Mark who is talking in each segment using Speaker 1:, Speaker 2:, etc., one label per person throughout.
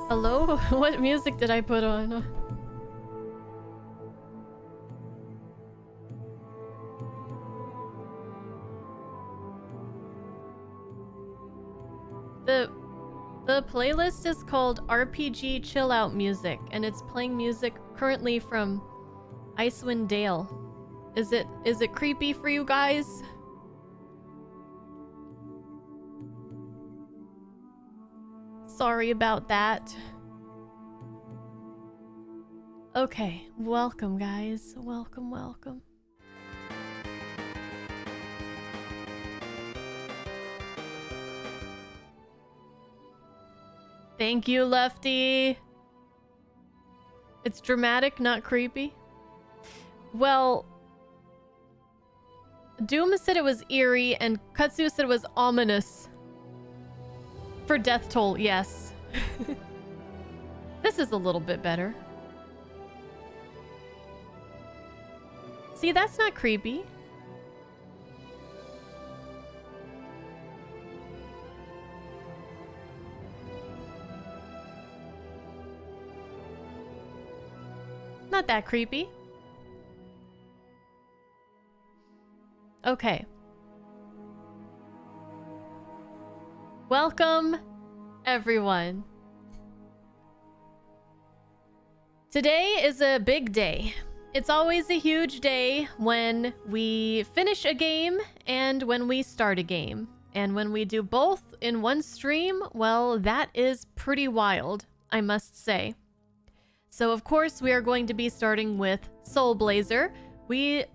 Speaker 1: Hello? What music did I put on? The playlist is called RPG Chill Out Music, and it's playing music currently from Icewind Dale. Is it creepy for you guys? Sorry about that. Okay, welcome guys. Welcome, welcome. Thank you, Lefty. It's dramatic, not creepy. Well, Doom said it was eerie, and Katsu said it was ominous. For death toll, yes. This is a little bit better. See, that's not creepy. Not that creepy. Okay. Welcome, everyone. Today is a big day. It's always a huge day when we finish a game and when we start a game. And when we do both in one stream, well, that is pretty wild, I must say. So of course we are going to be starting with Soul Blazer. We've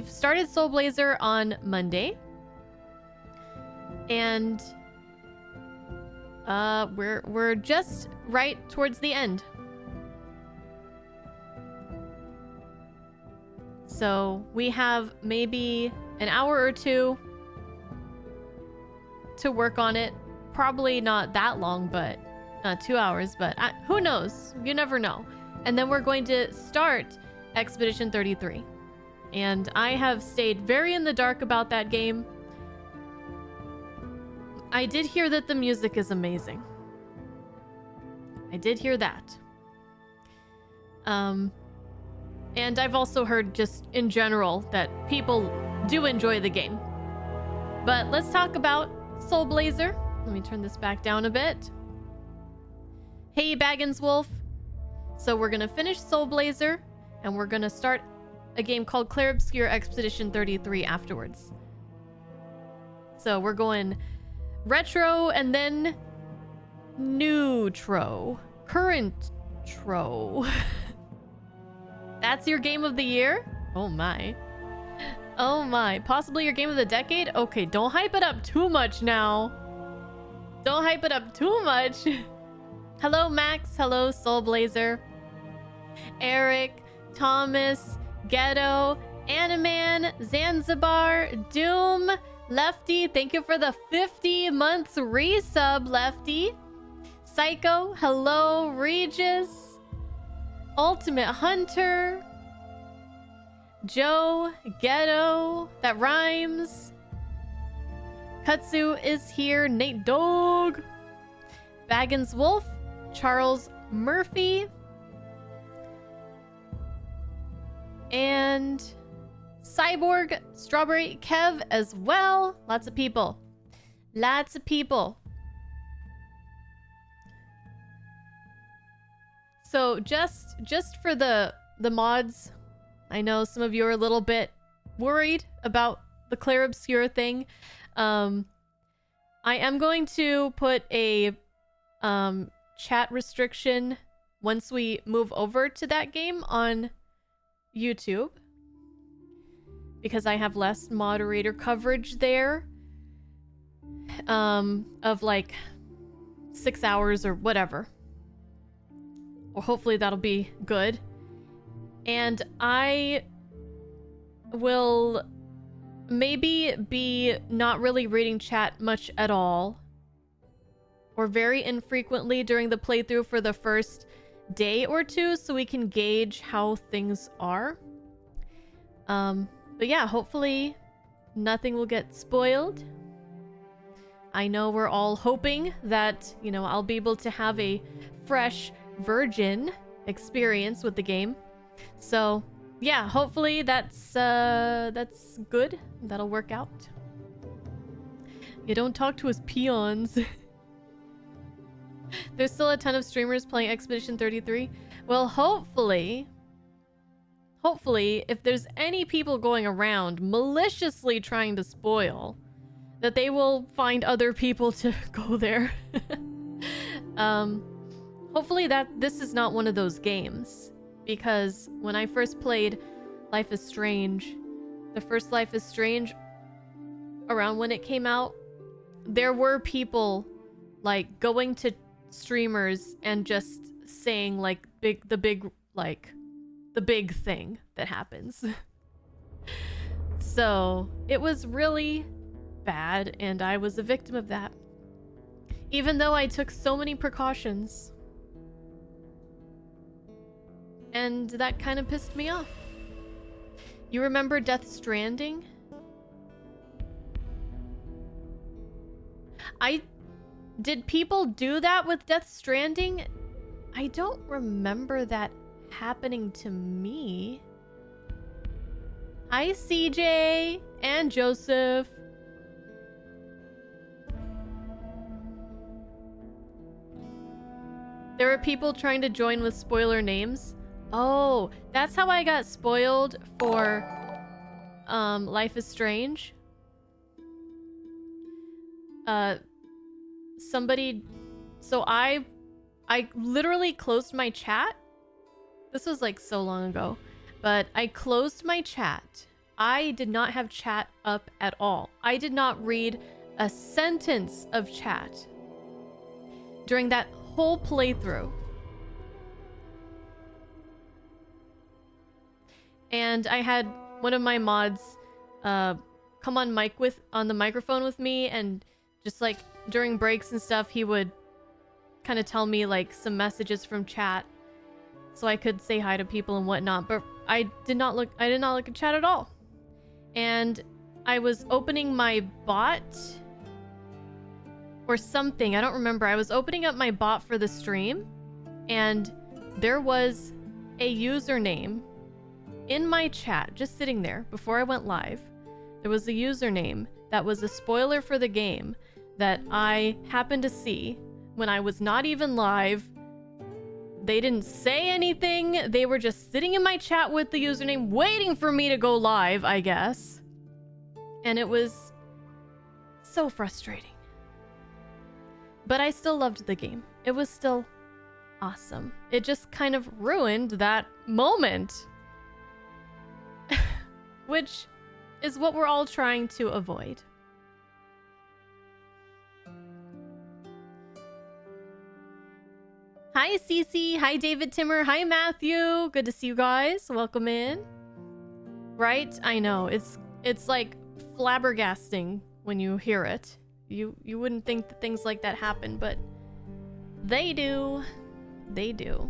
Speaker 1: started Soul Blazer on Monday. And we're just right towards the end. So we have maybe an hour or two to work on it. Probably not that long, but 2 hours, but who knows? You never know. And then we're going to start Expedition 33. And I have stayed very in the dark about that game. I did hear that the music is amazing. I did hear that. And I've also heard just in general that people do enjoy the game. But let's talk about Soul Blazer. Let me turn this back down a bit. Hey, Baggins Wolf. So we're going to finish Soul Blazer, and we're going to start a game called Clair Obscur Expedition 33 afterwards. So we're going retro and then neutro. Current-tro. That's your game of the year? Oh my. Oh my. Possibly your game of the decade? Okay, don't hype it up too much now. Don't hype it up too much. Hello, Max. Hello, Soul Blazer. Eric, Thomas, Ghetto, Animan, Zanzibar, Doom, Lefty. Thank you for the 50 months resub, Lefty. Psycho, hello, Regis, Ultimate Hunter, Joe, Ghetto, that rhymes. Katsu is here, Nate Dog, Baggins Wolf, Charles Murphy, and Cyborg, Strawberry Kev as well. Lots of people. Lots of people. So just for the mods, I know some of you are a little bit worried about the Clair Obscur thing. I am going to put a chat restriction once we move over to that game on YouTube, because I have less moderator coverage there, of like 6 hours or whatever. Or hopefully that'll be good. And I will maybe be not really reading chat much at all, or very infrequently during the playthrough for the first day or two, so we can gauge how things are. But yeah, hopefully nothing will get spoiled. I know we're all hoping that, you know, I'll be able to have a fresh virgin experience with the game. So yeah, hopefully that's good. That'll work out. You don't talk to us peons. There's still a ton of streamers playing Expedition 33. Well, hopefully, if there's any people going around maliciously trying to spoil, that they will find other people to go there. Hopefully this is not one of those games, because when I first played Life is Strange, the first Life is Strange, around when it came out, there were people like going to streamers and just saying like the big thing that happens. So it was really bad, and I was a victim of that, even though I took so many precautions, and that kind of pissed me off. You remember Death Stranding? Did people do that with Death Stranding? I don't remember that happening to me. Hi, CJ and Joseph. There were people trying to join with spoiler names. Oh, that's how I got spoiled for Life is Strange. So I literally closed my chat. This was like so long ago, but I closed my chat. I did not have chat up at all. I did not read a sentence of chat during that whole playthrough. And I had one of my mods come on the microphone with me, and just like during breaks and stuff, he would kind of tell me like some messages from chat so I could say hi to people and whatnot. But I did not look at chat at all. And I was opening my bot or something, I don't remember. I was opening up my bot for the stream, and there was a username in my chat just sitting there before I went live. There was a username that was a spoiler for the game that I happened to see when I was not even live. They didn't say anything. They were just sitting in my chat with the username, waiting for me to go live, I guess. And it was so frustrating. But I still loved the game. It was still awesome. It just kind of ruined that moment. Which is what we're all trying to avoid. Hi, Cece. Hi, David Timmer. Hi, Matthew. Good to see you guys. Welcome in. Right? I know. It's like flabbergasting when you hear it. You wouldn't think that things like that happen, but they do. They do.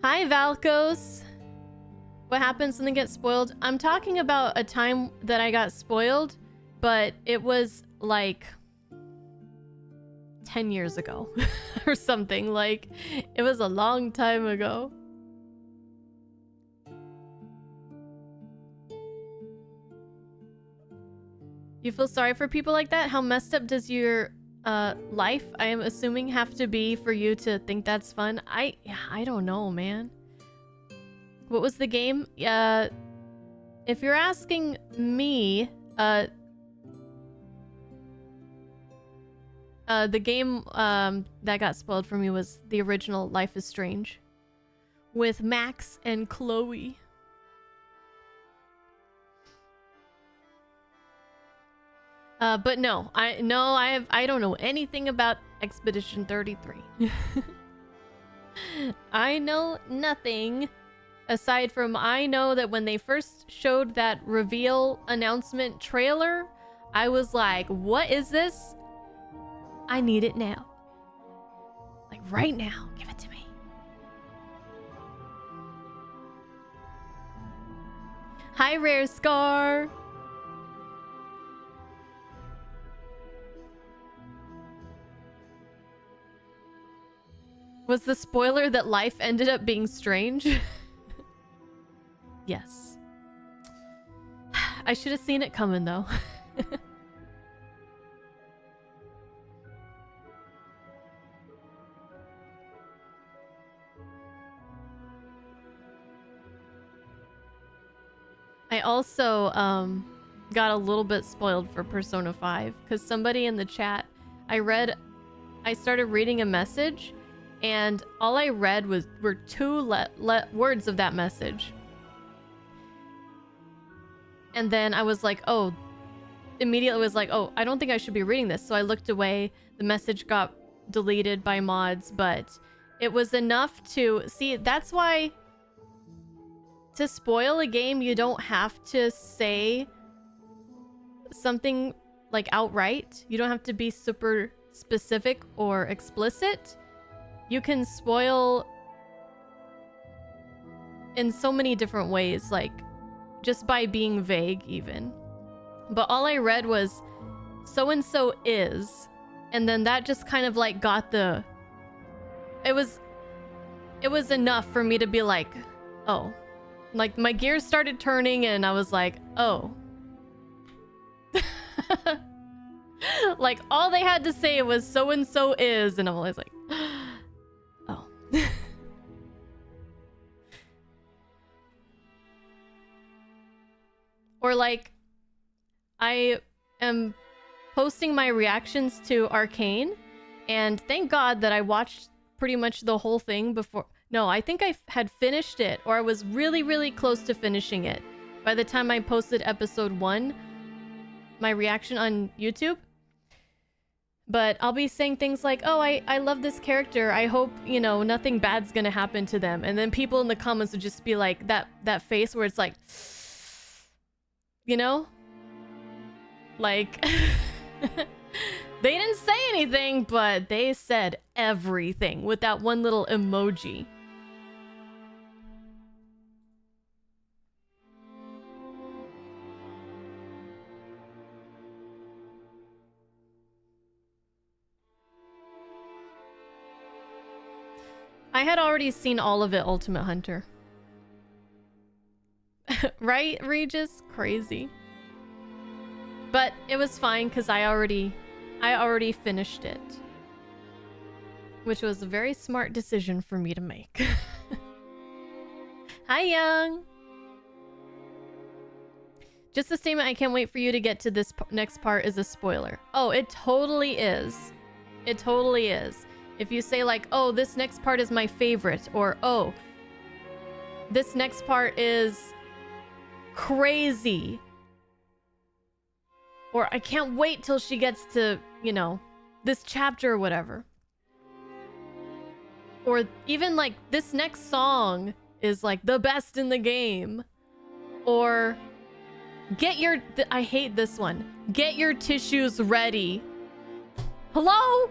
Speaker 1: Hi, Valkos. What happens when they get spoiled? I'm talking about a time that I got spoiled, but it was like 10 years ago or something. Like, it was a long time ago. You feel sorry for people like that? How messed up does your life, I am assuming, have to be for you to think that's fun? I don't know, man. What was the game? If you're asking me, the game that got spoiled for me was the original Life is Strange with Max and Chloe. But no, I don't know anything about Expedition 33. I know nothing aside from I know that when they first showed that reveal announcement trailer, I was like, what is this? I need it now. Like right now. Give it to me. Hi, Rare Scar. Was the spoiler that life ended up being strange? Yes. I should have seen it coming though. I also got a little bit spoiled for Persona 5 because somebody in the chat, I started reading a message and all I read were two words of that message. And then I was like, oh, immediately was like, oh, I don't think I should be reading this. So I looked away. The message got deleted by mods, but it was enough to see. That's why to spoil a game, you don't have to say something like outright. You don't have to be super specific or explicit. You can spoil in so many different ways, like just by being vague even. But all I read was so-and-so is, and then that just kind of like got the... It was enough for me to be like, oh. Like my gears started turning and I was like, oh. Like all they had to say was so-and-so is, and I'm always like, oh. Or like, I am posting my reactions to Arcane, and thank God that I watched pretty much the whole thing before. No, I think I had finished it, or I was really, really close to finishing it by the time I posted episode 1, my reaction on YouTube. But I'll be saying things like, oh, I love this character. I hope, you know, nothing bad's gonna happen to them. And then people in the comments would just be like, that face where it's like, you know? Like, they didn't say anything, but they said everything with that one little emoji. I had already seen all of it, Ultimate Hunter. Right, Regis? Crazy. But it was fine because I already finished it. Which was a very smart decision for me to make. Hi, Young! Just a statement, I can't wait for you to get to this next part is a spoiler. Oh, it totally is. It totally is. If you say like, oh, this next part is my favorite, or oh, this next part is crazy, or I can't wait till she gets to, you know, this chapter or whatever. Or even like this next song is like the best in the game. Or get your... I hate this one. Get your tissues ready. Hello?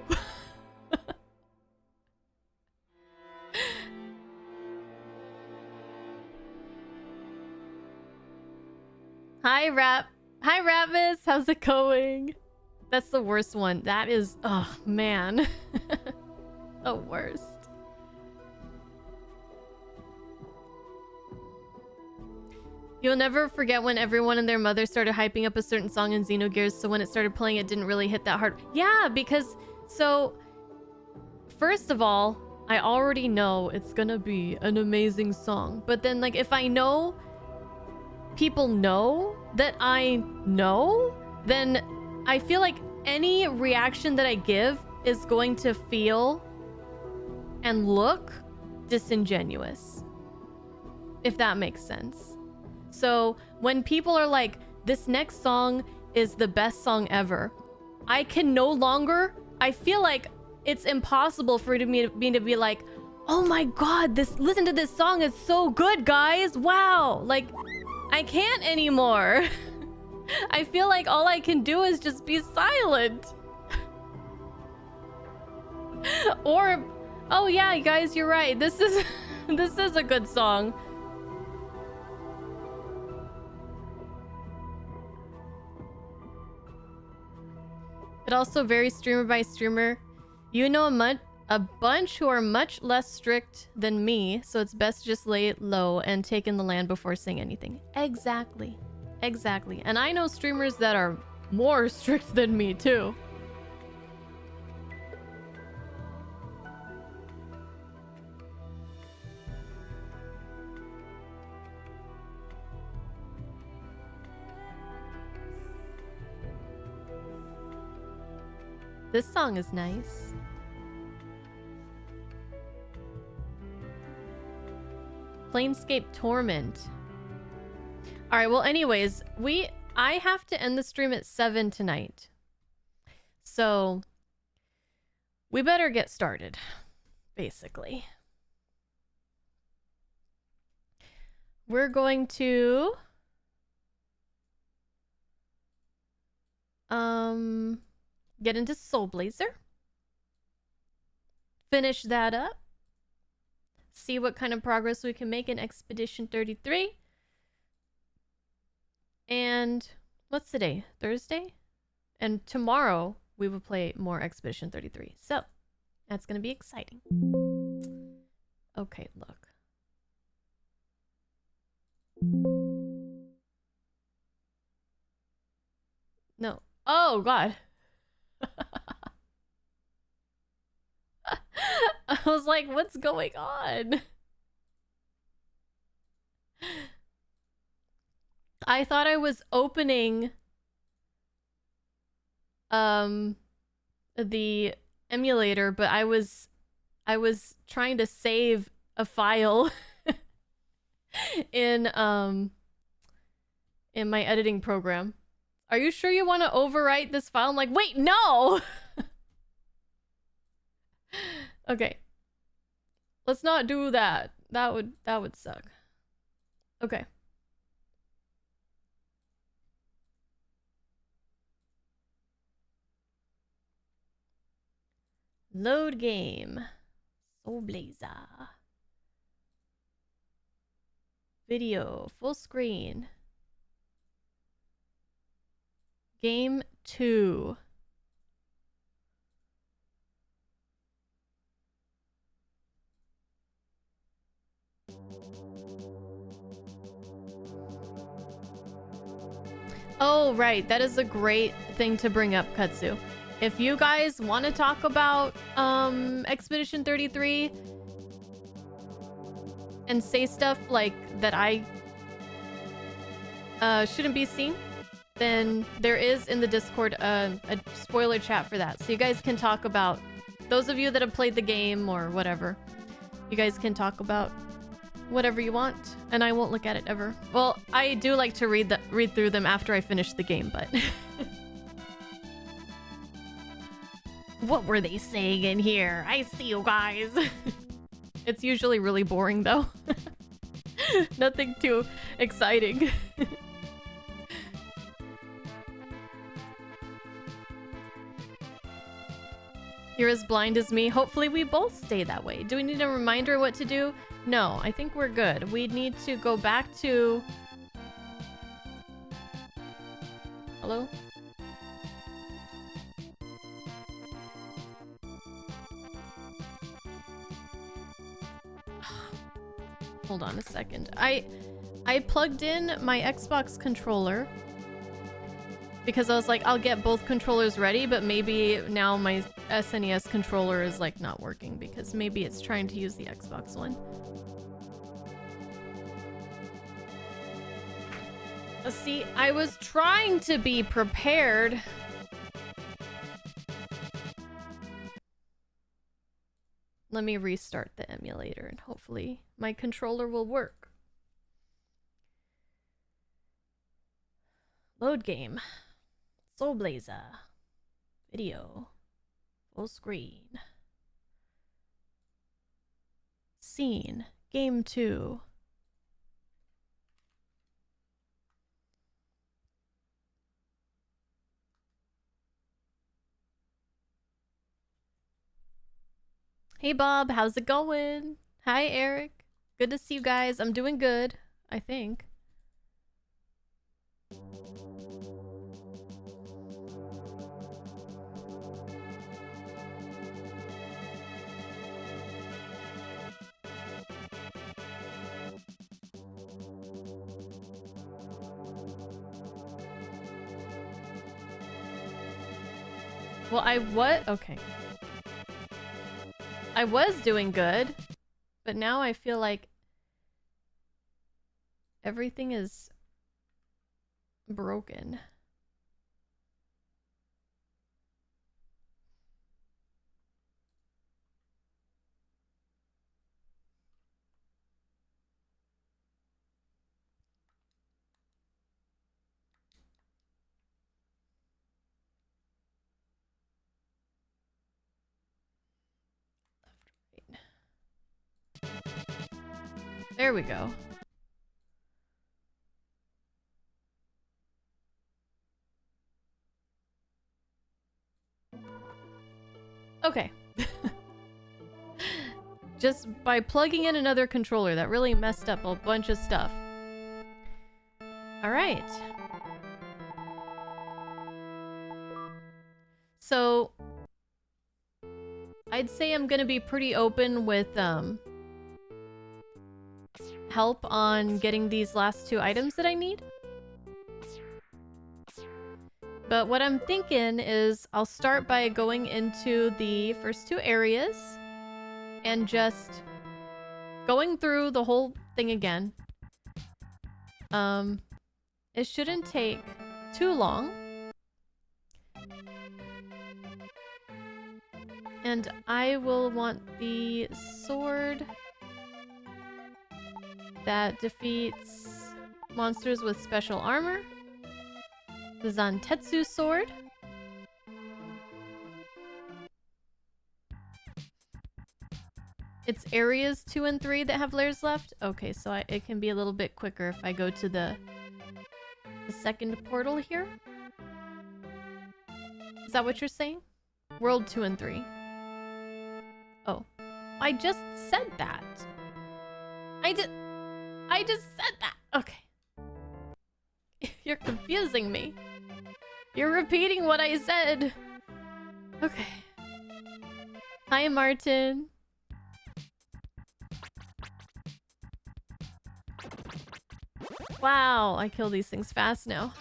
Speaker 1: Hi, Ravis. How's it going? That's the worst one. That is... Oh, man. The worst. You'll never forget when everyone and their mother started hyping up a certain song in Xenogears, so when it started playing, it didn't really hit that hard. Yeah, because... So... First of all, I already know it's gonna be an amazing song. But then, like, if I know... people know that I know, then I feel like any reaction that I give is going to feel and look disingenuous, if that makes sense. So when people are like, this next song is the best song ever, I can no longer, I feel like it's impossible for me to be like, oh my god, listen to this song, it's so good, guys, wow. Like, I can't anymore. I feel like all I can do is just be silent. Or, oh yeah, guys, you're right. This is a good song. It also varies streamer by streamer. You know a bunch who are much less strict than me, so it's best to just lay it low and take in the land before saying anything. Exactly. Exactly. And I know streamers that are more strict than me, too. This song is nice. Planescape Torment. Alright, well anyways, I have to end the stream at 7 tonight. So we better get started, basically. We're going to get into Soul Blazer. Finish that up. See what kind of progress we can make in Expedition 33. And what's today? Thursday? And tomorrow we will play more Expedition 33. So that's going to be exciting. Okay, look. No. Oh, God. I was like, what's going on? I thought I was opening the emulator, but I was trying to save a file in my editing program. Are you sure you want to overwrite this file? I'm like, wait, no. Okay. Let's not do that. That would suck. Okay. Load game. Soul Blazer. Video. Full screen. Game 2. Oh, right. That is a great thing to bring up, Katsu. If you guys want to talk about Expedition 33 and say stuff like that I shouldn't be seen, then there is in the Discord a spoiler chat for that. So you guys can talk about, those of you that have played the game or whatever, you guys can talk about whatever you want, and I won't look at it ever. Well, I do like to read through them after I finish the game, but what were they saying in here? I see you guys. It's usually really boring though. Nothing too exciting. You're as blind as me. Hopefully we both stay that way. Do we need a reminder what to do? No, I think we're good. We need to go back to... Hello? Hold on a second. I plugged in my Xbox controller because I was like, I'll get both controllers ready, but maybe now my SNES controller is like not working because maybe it's trying to use the Xbox one. See, I was trying to be prepared. Let me restart the emulator and hopefully my controller will work. Load game. Soul Blazer. Video. Full screen. Scene. Game 2. Hey Bob, how's it going? Hi Eric. Good to see you guys. I'm doing good, I think. Well, okay. I was doing good, but now I feel like everything is broken. There we go. Okay. Just by plugging in another controller, that really messed up a bunch of stuff. All right. So I'd say I'm gonna be pretty open with help on getting these last 2 items that I need. But what I'm thinking is I'll start by going into the first 2 areas and just going through the whole thing again. It shouldn't take too long. And I will want the sword that defeats monsters with special armor. The Zantetsu sword. It's areas 2 and 3 that have layers left. Okay, so it can be a little bit quicker if I go to the second portal here. Is that what you're saying? World 2 and 3. Oh, I just said that. I just said that. Okay. You're confusing me. You're repeating what I said. Okay. Hi, Martin. Wow, I kill these things fast now.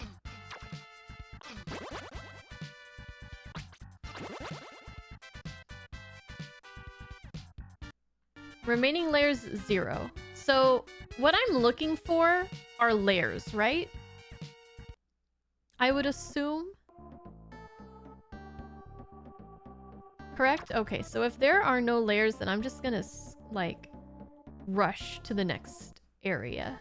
Speaker 1: Remaining layers 0. So what I'm looking for are layers, right? I would assume. Correct? Okay, so if there are no layers, then I'm just gonna, like, rush to the next area.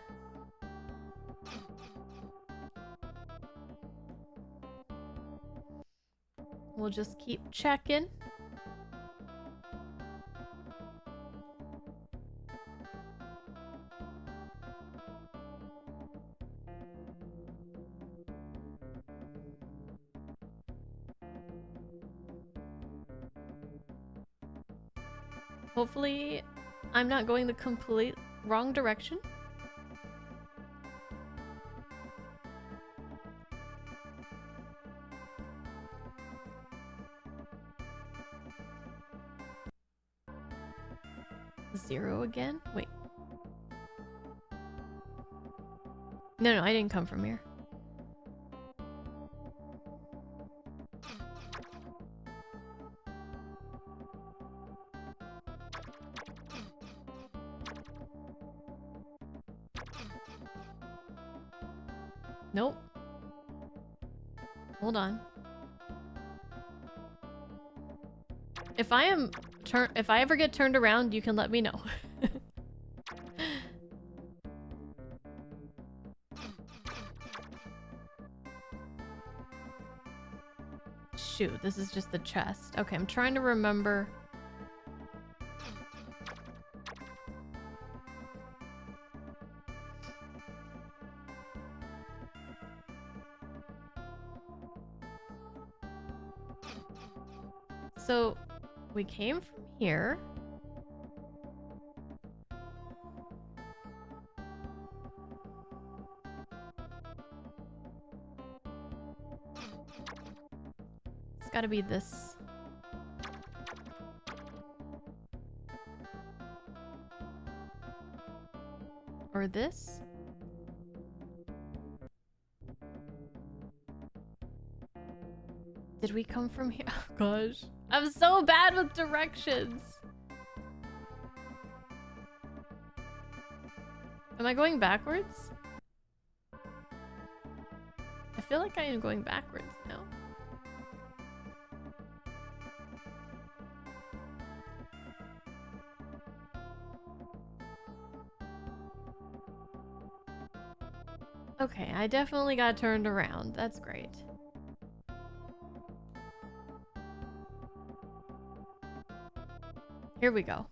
Speaker 1: We'll just keep checking. Hopefully, I'm not going the complete wrong direction. Zero again? Wait. No, I didn't come from here. Nope. Hold on. If I ever get turned around, you can let me know. Shoot, this is just the chest. Okay, I'm trying to remember. So, we came from here. It's gotta be this. Or this? Did we come from here? Oh gosh. I'm so bad with directions. Am I going backwards? I feel like I am going backwards now. Okay, I definitely got turned around. That's great. Here we go.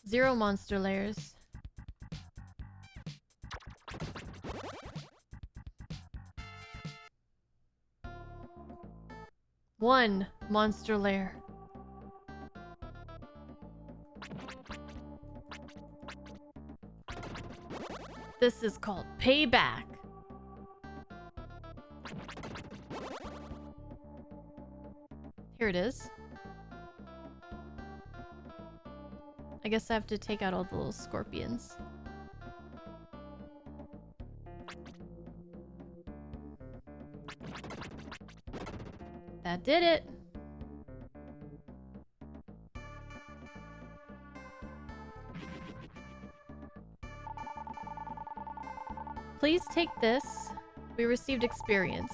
Speaker 1: 0 monster layers. 1 monster lair. This is called payback. Here it is. I guess I have to take out all the little scorpions. That did it. Please take this. We received experience.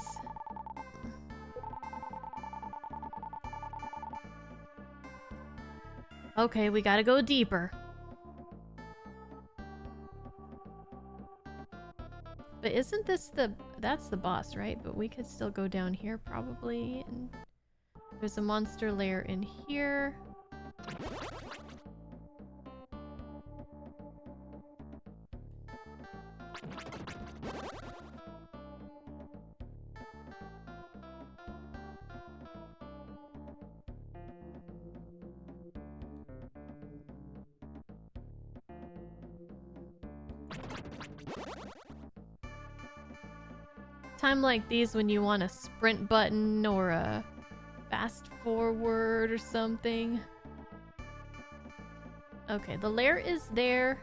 Speaker 1: Okay, we gotta go deeper. But isn't this the... That's the boss, right? But we could still go down here, probably. And there's a monster lair in here. Time like these when you want a sprint button or a fast forward or something. Okay, the lair is there.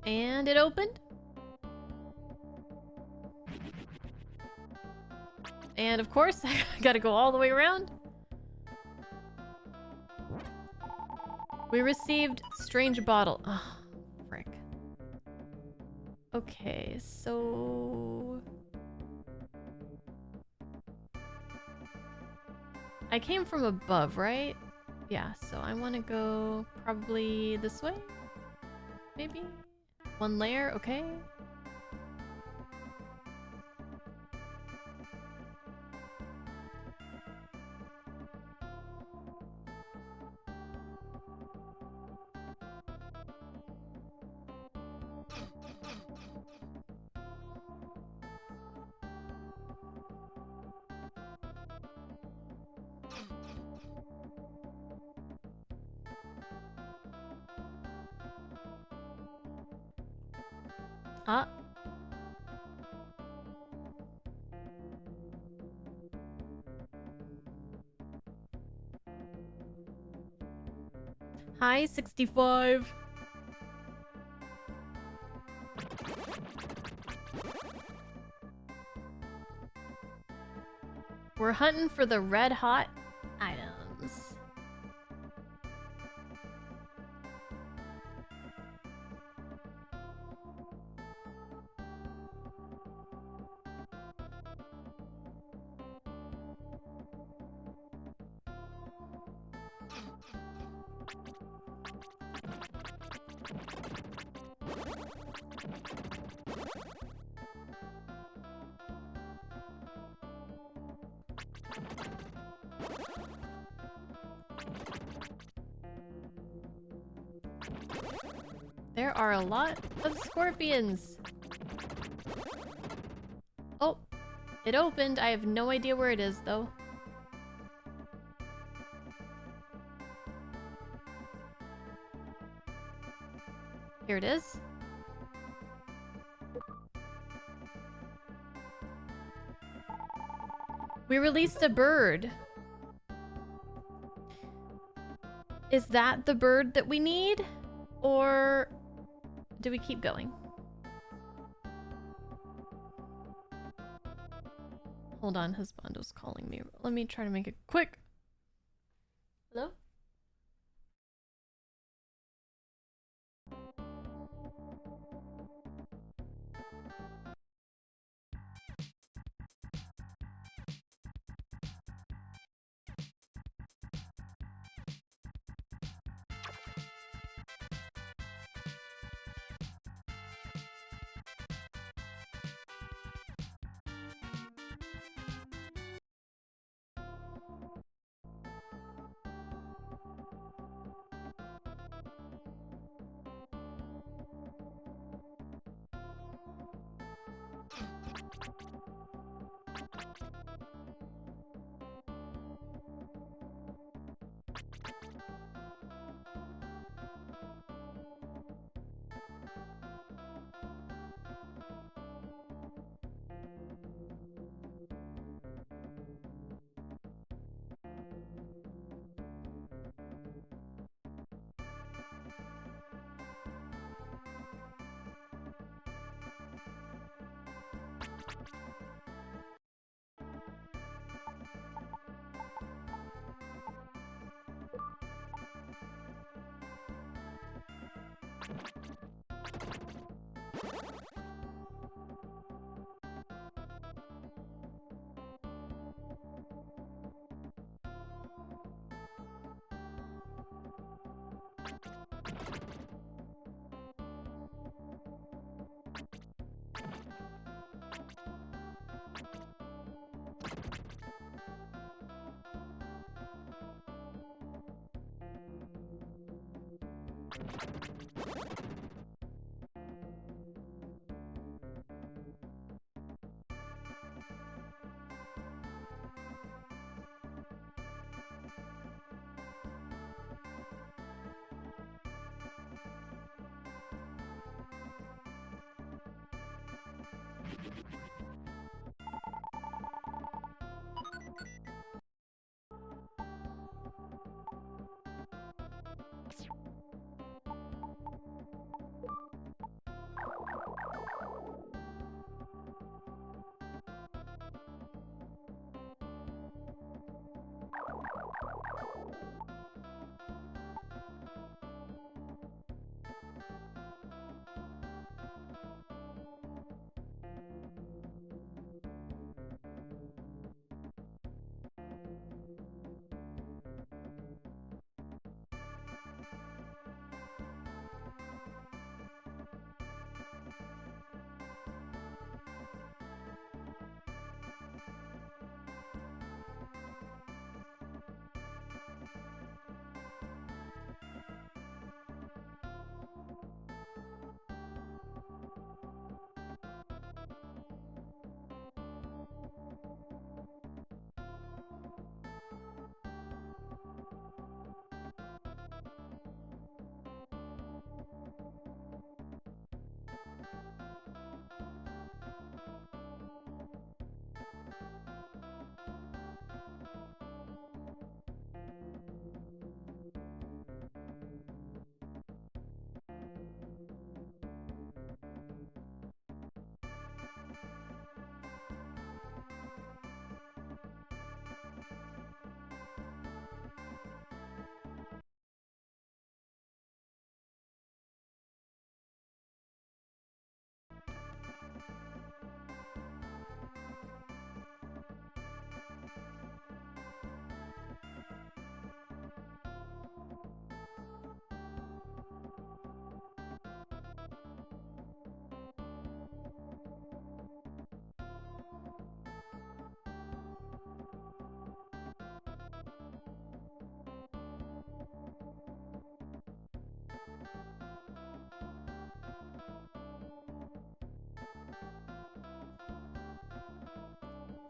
Speaker 1: And it opened. And of course, I gotta go all the way around. We received strange bottle. Oh, frick. Okay, so... I came from above, right? Yeah, so I want to go probably this way? Maybe? 1 layer, okay. Ah. Hi, 65. We're hunting for the red hot items. There are a lot of scorpions. Oh, it opened. I have no idea where it is, though. Here it is. We released a bird. Is that the bird that we need? Or do we keep going? Hold on, husbando's calling me. Let me try to make it quick. Hello?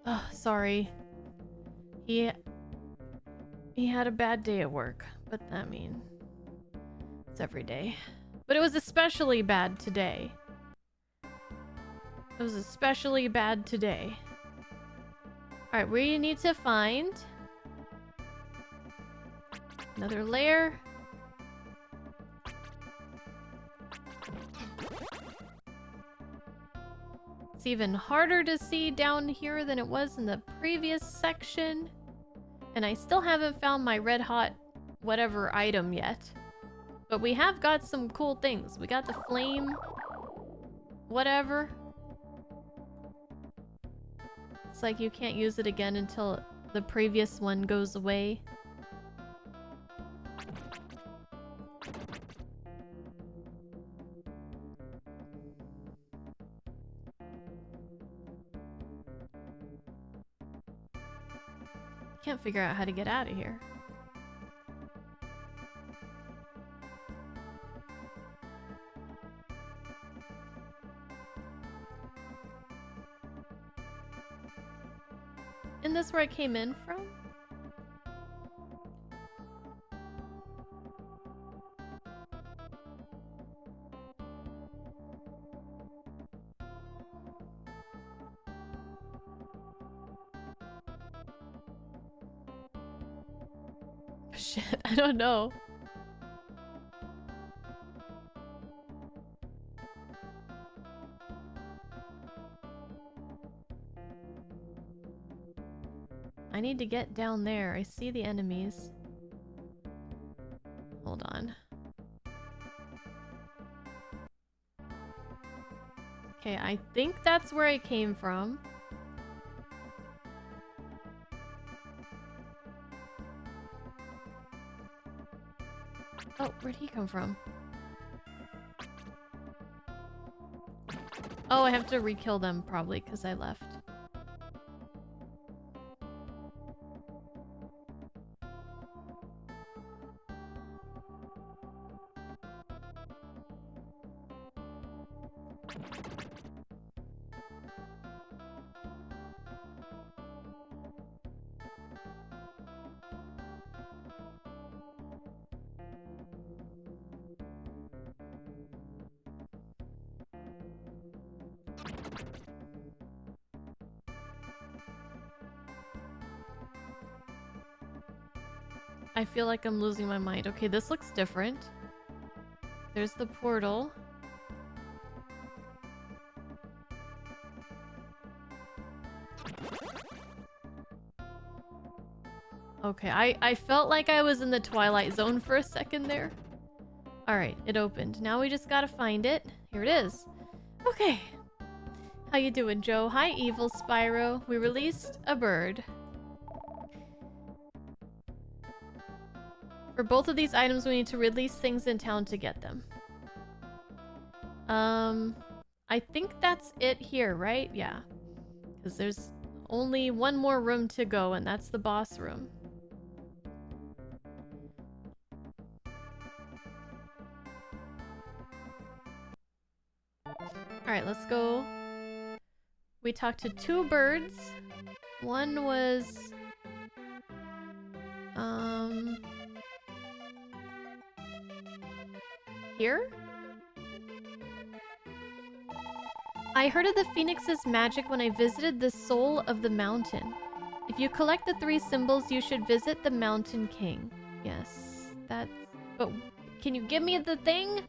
Speaker 1: Oh, sorry. He had a bad day at work, but I mean, it's every day. But it was especially bad today. It was especially bad today. Alright, we need to find another layer. It's even harder to see down here than it was in the previous section. And I still haven't found my red hot whatever item yet. But we have got some cool things. We got the flame whatever. It's like you can't use it again until the previous one goes away. Can't figure out how to get out of here. Isn't this where I came in from? Shit, I don't know. I need to get down there. I see the enemies. Hold on. Okay, I think that's where I came from. Oh, where'd he come from? Oh, I have to re-kill them probably because I left. I feel like I'm losing my mind. Okay, this looks different. There's the portal. Okay, I felt like I was in the Twilight Zone for a second there. Alright, it opened. Now we just gotta find it. Here it is. Okay. How you doing, Joe? Hi, Evil Spyro. We released a bird. For both of these items, we need to release things in town to get them. I think that's it here, right? Yeah. Because there's only one more room to go, and that's the boss room. Alright, let's go. We talked to two birds. One was... here? I heard of the Phoenix's magic when I visited the soul of the mountain. If you collect the 3 symbols, you should visit the Mountain King. Yes, that's... But can you give me the thing?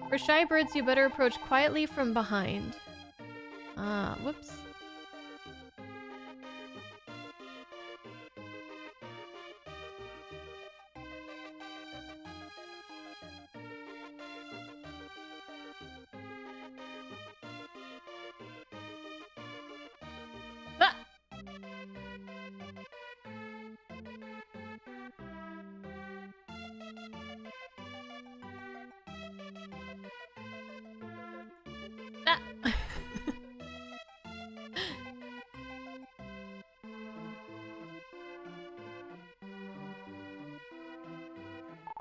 Speaker 1: For shy birds, you better approach quietly from behind. Ah, whoops. Ah! Ah!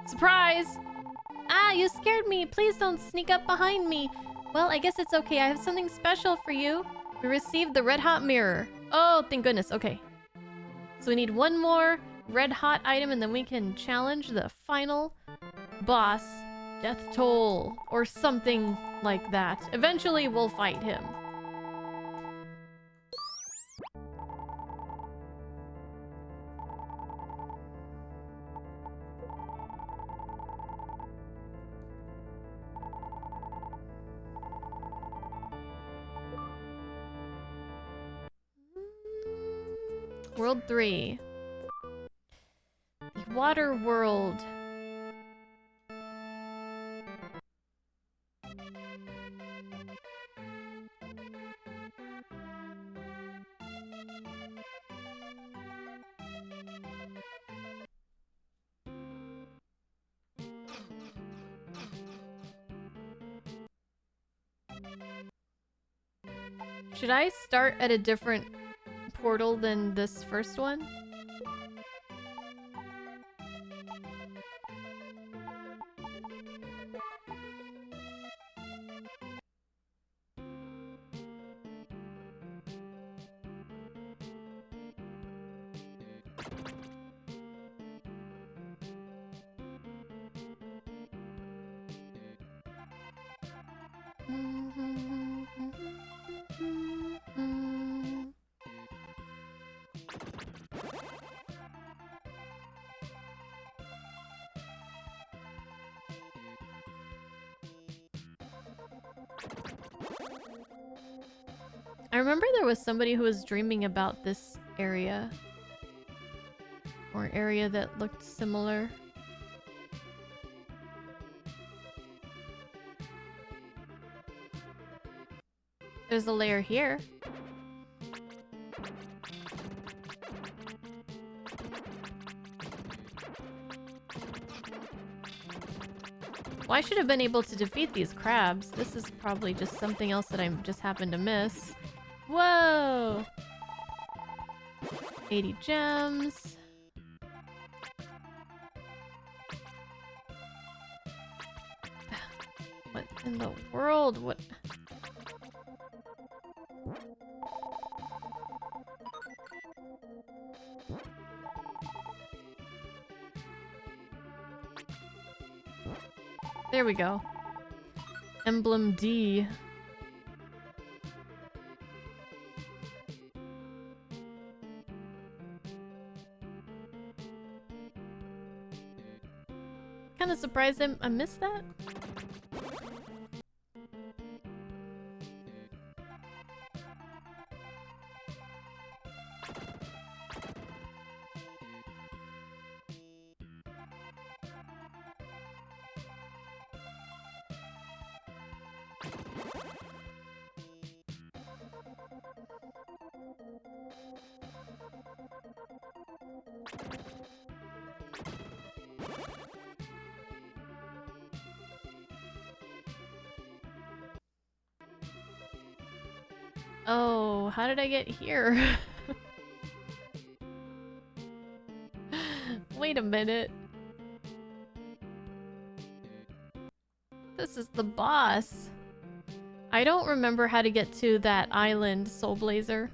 Speaker 1: Surprise! Ah, you scared me. Please don't sneak up behind me. Well, I guess it's okay. I have something special for you. We received the red hot mirror. Oh, thank goodness. Okay. So we need one more red hot item and then we can challenge the final boss, Death Toll, or something like that. Eventually we'll fight him. World 3. The Water World. Should I start at a different portal than this first one? I remember there was somebody who was dreaming about this area. Or area that looked similar. There's a layer here. Well, I should have been able to defeat these crabs. This is probably just something else that I just happened to miss. Whoa! 80 gems. What in the world? What? There we go. Emblem D. Kind of surprised I missed that. Oh, how did I get here? Wait a minute. This is the boss. I don't remember how to get to that island, Soul Blazer.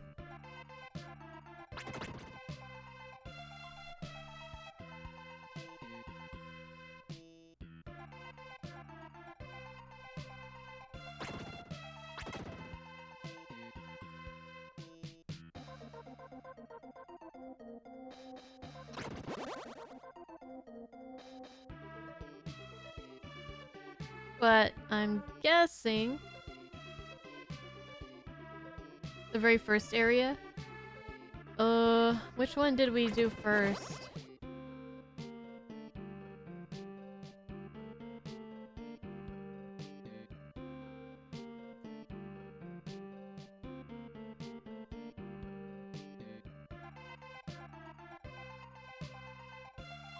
Speaker 1: But I'm guessing the very first area. Which one did we do first?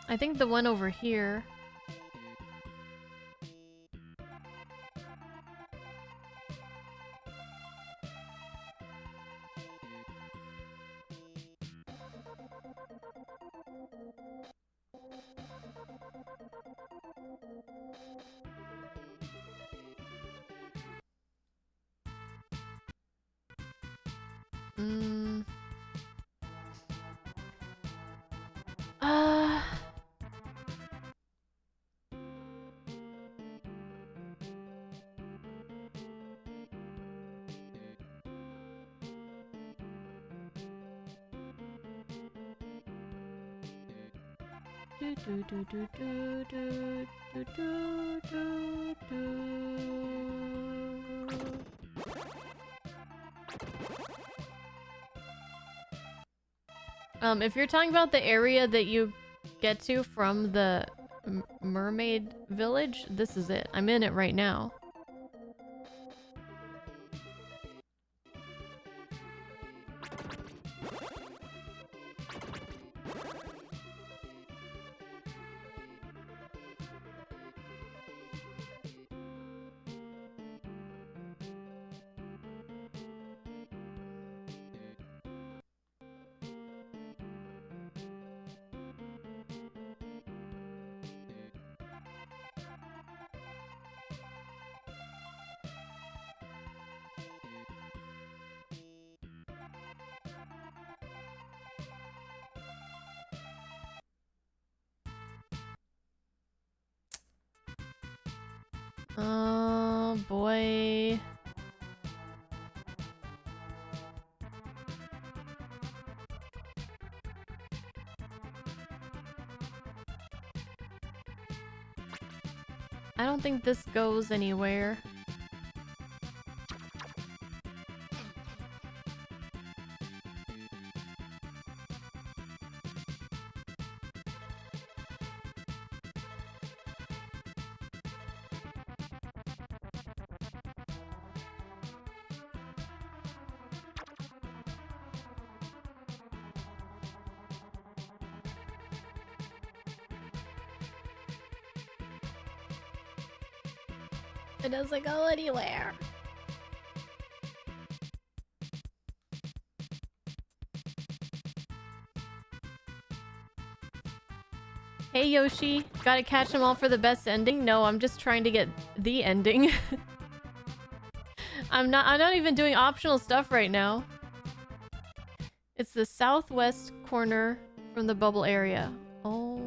Speaker 1: I think the one over here. If you're talking about the area that you get to from the mermaid village, this is it. I'm in it right now. Oh boy. I don't think this goes anywhere. It doesn't go anywhere. Hey Yoshi, gotta catch them all for the best ending? No, I'm just trying to get the ending. I'm not even doing optional stuff right now. It's the southwest corner from the bubble area. Oh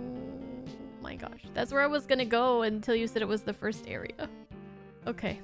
Speaker 1: my gosh. That's where I was gonna go until you said it was the first area. Okay.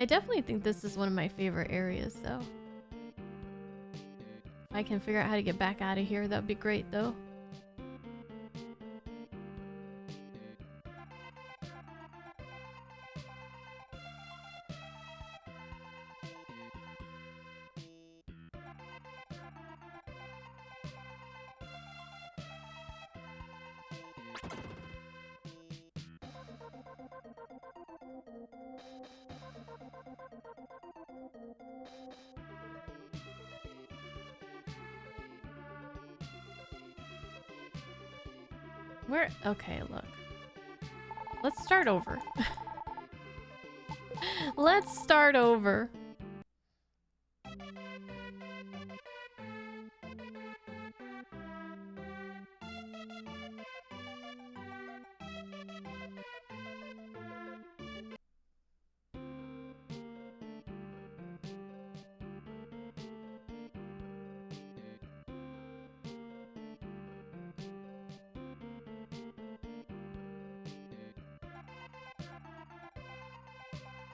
Speaker 1: I definitely think this is one of my favorite areas, though. If I can figure out how to get back out of here, that would be great, though. Where? Okay, look. Let's start over. Let's start over.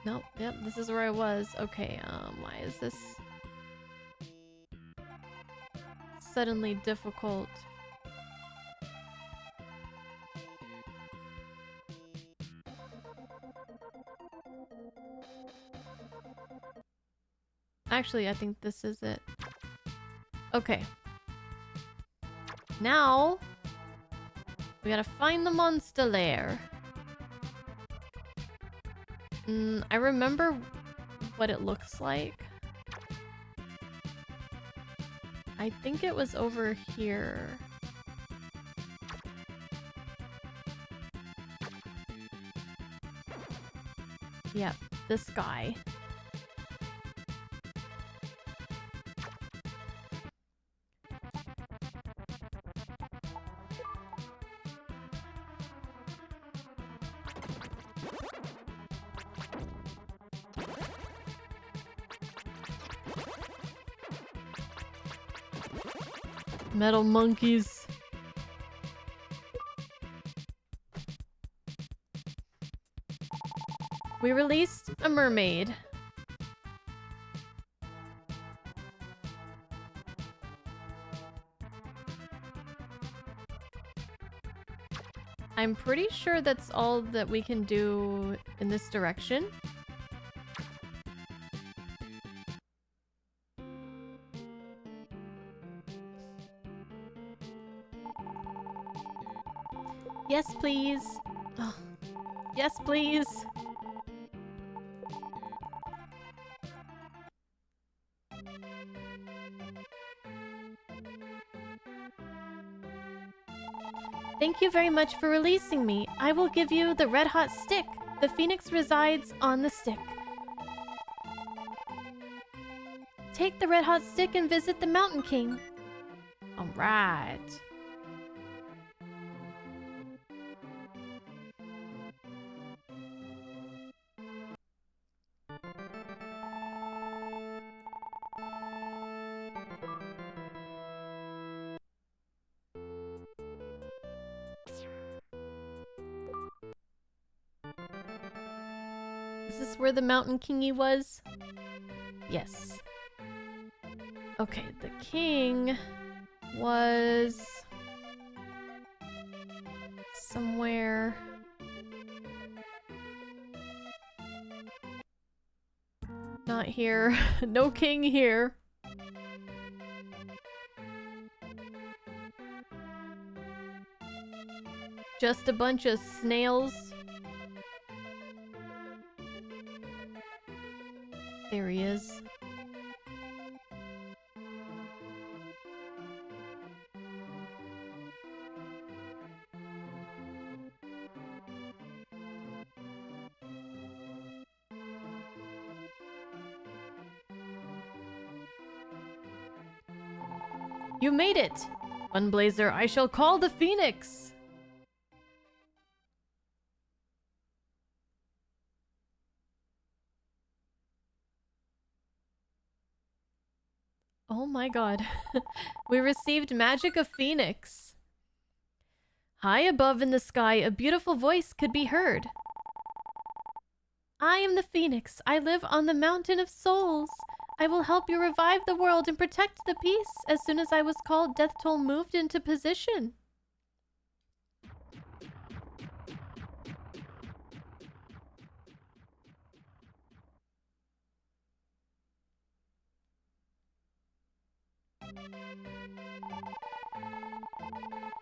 Speaker 1: Nope, yep, this is where I was. Okay, why is this suddenly difficult? Actually, I think this is it. Okay. Now, we gotta find the monster lair. I remember what it looks like. I think it was over here. Yep, this guy. Metal monkeys. We released a mermaid. I'm pretty sure that's all that we can do in this direction. Yes, please. Oh. Yes, please. Thank you very much for releasing me. I will give you the red hot stick. The phoenix resides on the stick. Take the red hot stick and visit the Mountain King. All right. Is this where the Mountain Kingy was? Yes. Okay, the king was somewhere. Not here. No king here. Just a bunch of snails. There he is. You made it! Unblazer, I shall call the Phoenix! Oh my god. We received Magic of Phoenix. High above in the sky, a beautiful voice could be heard. I am the Phoenix. I live on the Mountain of Souls. I will help you revive the world and protect the peace. As soon as I was called, Death Toll moved into position.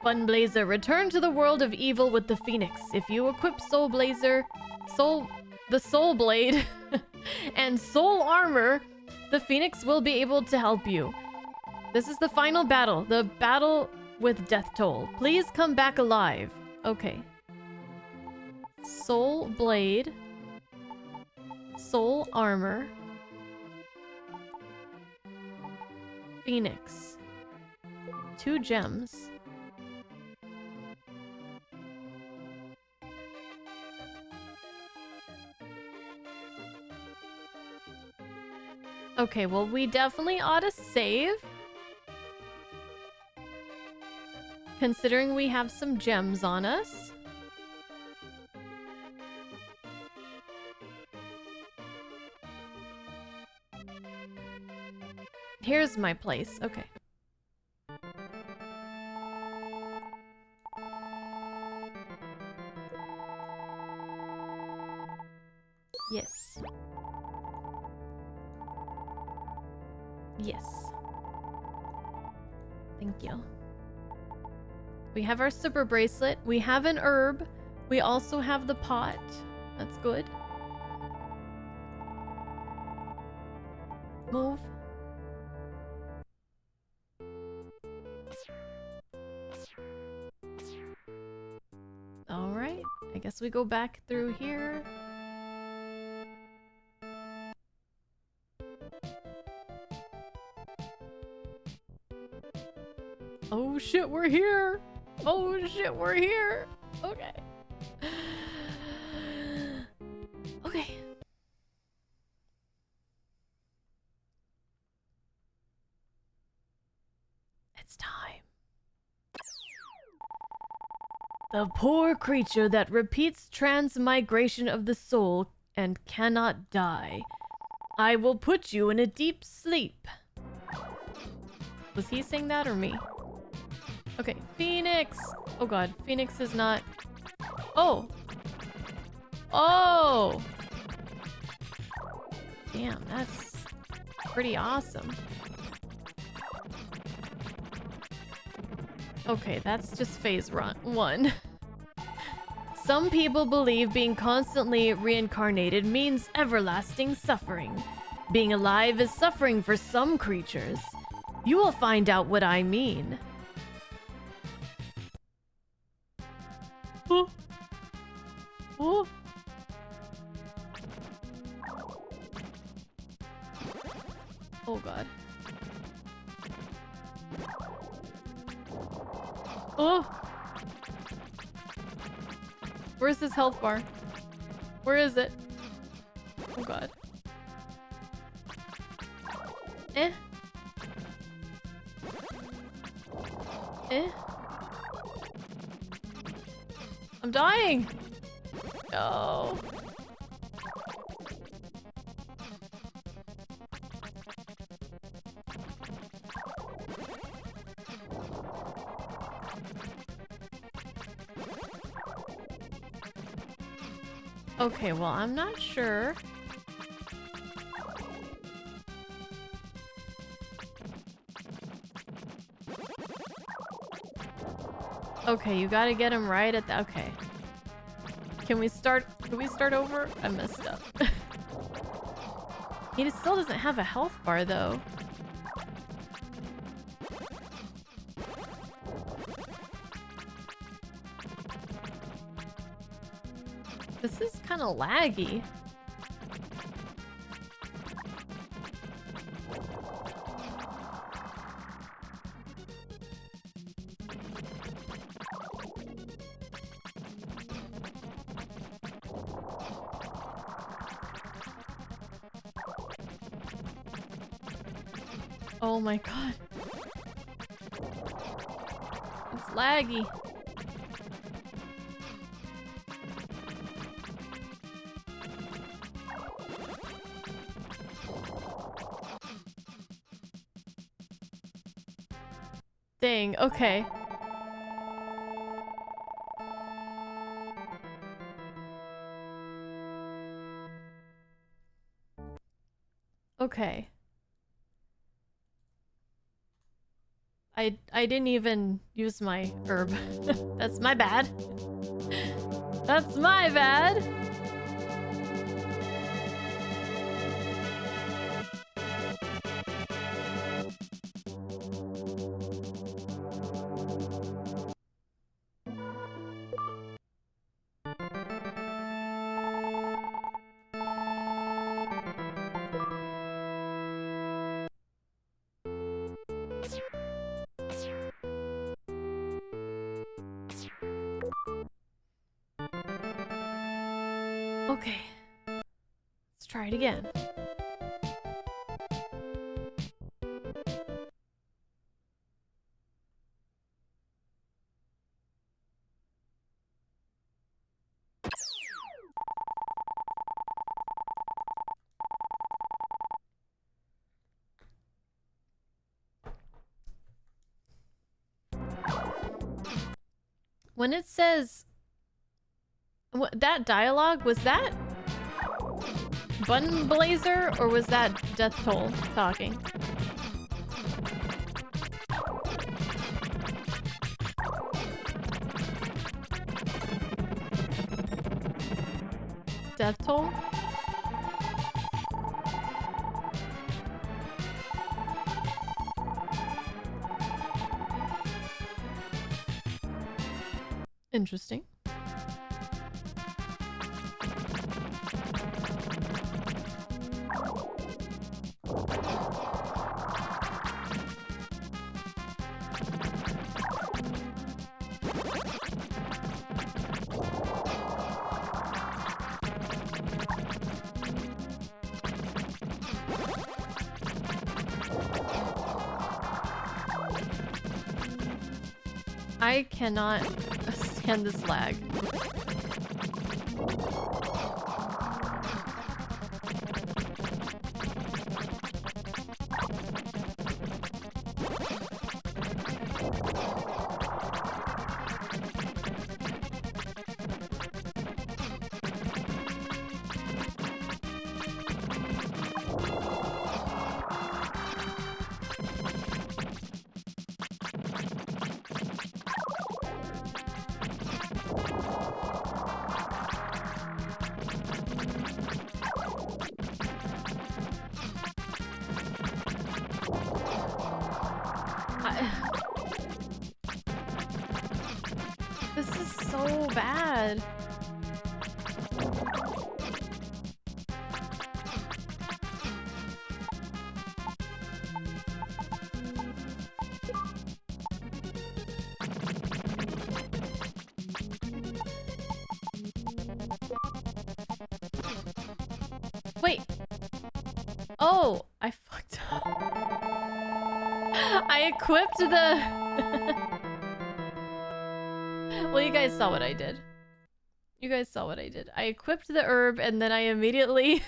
Speaker 1: Funblazer, return to the world of evil with the Phoenix. If you equip the Soul Blade, and Soul Armor, the Phoenix will be able to help you. This is the final battle, the battle with Death Toll. Please come back alive. Okay. Soul Blade, Soul Armor, Phoenix. 2 gems. Okay, well, we definitely ought to save. Considering we have some gems on us. Here's my place. Okay. Yes. Yes. Thank you. We have our super bracelet. We have an herb. We also have the pot. That's good. Move. Alright. I guess we go back through here. Oh shit, we're here! Oh shit, we're here! Okay. Okay. It's time. The poor creature that repeats transmigration of the soul and cannot die. I will put you in a deep sleep. Was he saying that or me? Okay, Phoenix. Oh god, Phoenix is not... Oh! Oh! Damn, that's pretty awesome. Okay, that's just phase 1. Some people believe being constantly reincarnated means everlasting suffering. Being alive is suffering for some creatures. You will find out what I mean. Oh. Oh. Oh god. Oh! Where's this health bar? Where is it? Oh god. Eh? Eh? I'm dying! No. Okay, well, I'm not sure. Okay, you gotta get him right at the... Okay. Can we start over? I messed up. He still doesn't have a health bar, though. This is kind of laggy. Oh my god. It's laggy. Dang, okay. Okay. I didn't even use my herb. That's my bad. That's my bad. Okay. Let's try it again. When it says... that dialogue, was that Button Blazer or was that Death Toll talking? Death Toll? Interesting. I cannot stand this lag. This is so bad. Wait. Oh, I fucked up. I equipped the... Well, you guys saw what I did. You guys saw what I did. I equipped the herb and then I immediately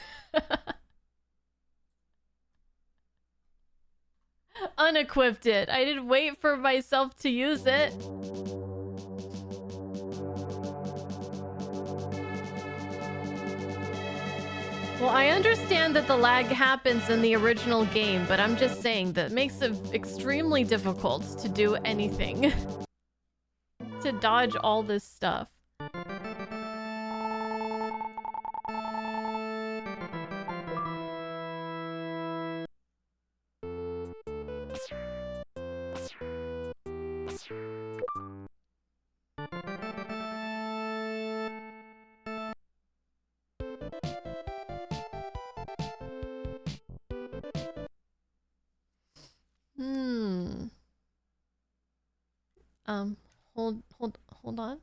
Speaker 1: unequipped it. I didn't wait for myself to use it. Well, I understand that the lag happens in the original game, but I'm just saying that makes it extremely difficult to do anything. To dodge all this stuff. Hold on.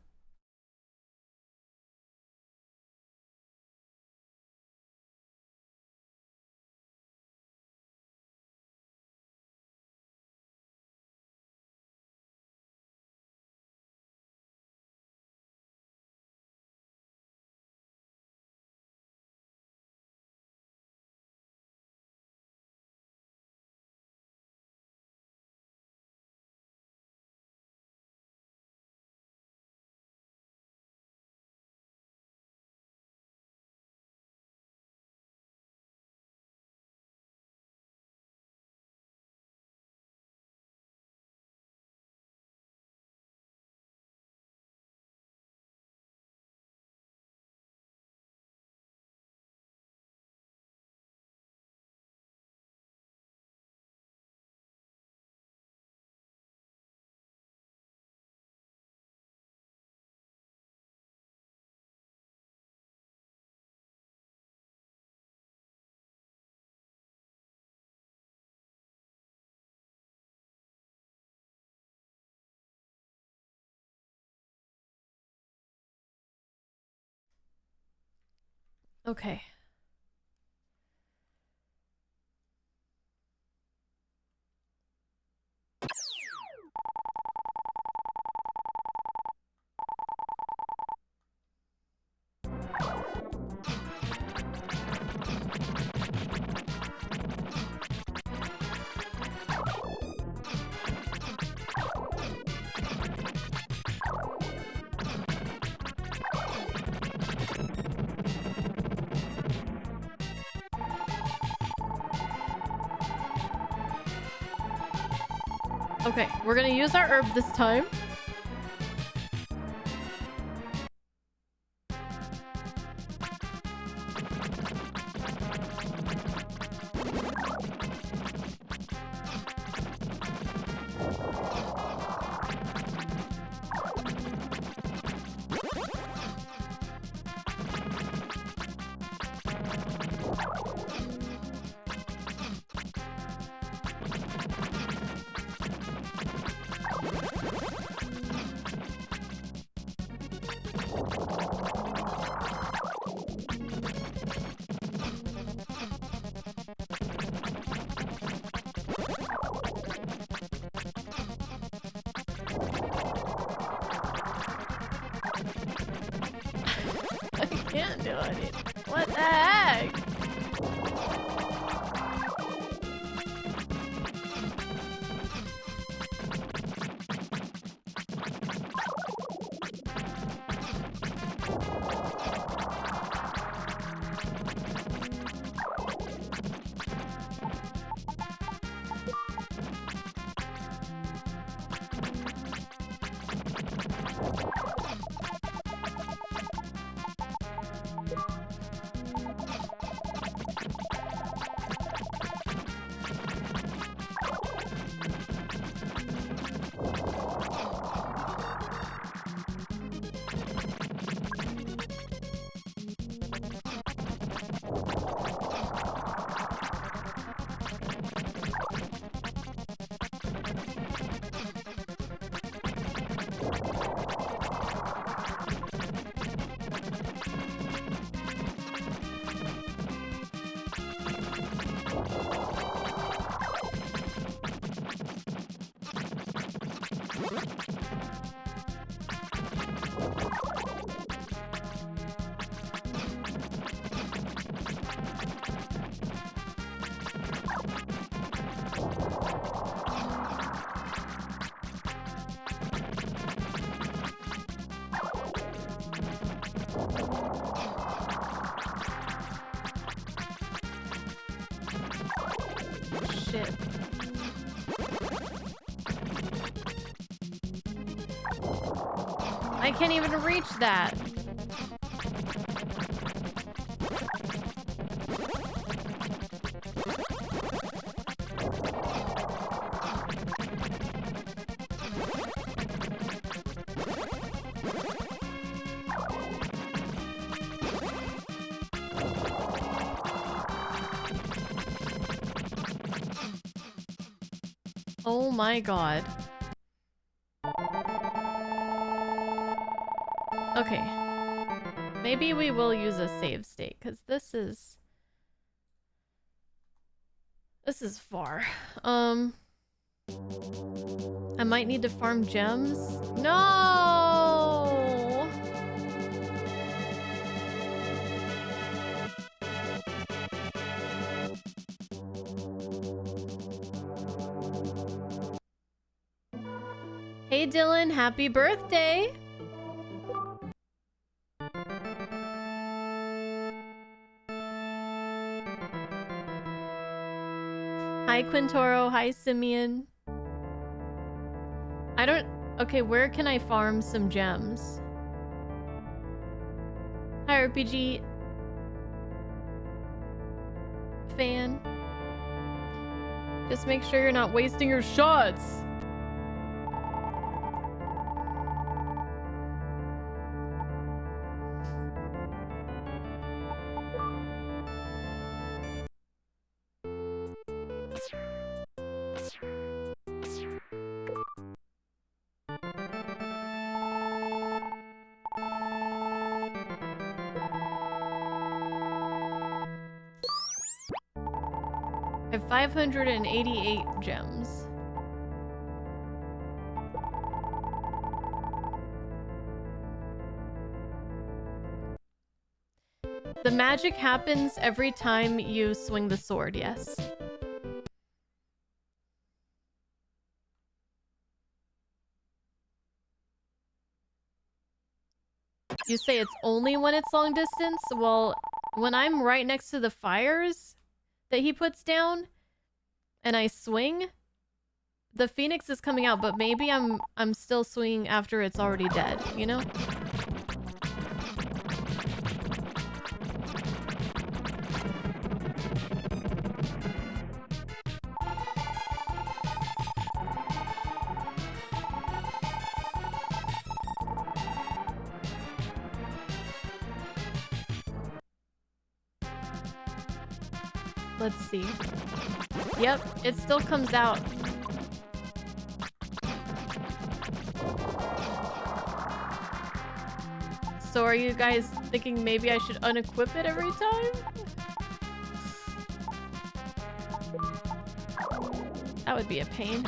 Speaker 1: Okay. Okay, we're gonna use our herb this time. can't do anything. What the heck? Shit. I can't even reach that. Oh my god. Okay. Maybe we will use a save state, because this is far. I might need to farm gems. No! Hey Dylan, happy birthday! Hi Quintoro, hi Simeon. I don't... Okay, where can I farm some gems? Hi RPG fan. Just make sure you're not wasting your shots. I have 588 gems. The magic happens every time you swing the sword, yes. You say it's only when it's long distance? Well, when I'm right next to the fires that he puts down and I swing, the phoenix is coming out, but maybe I'm still swinging after it's already dead, you know? Let's see. Yep, it still comes out. So are you guys thinking maybe I should unequip it every time? That would be a pain.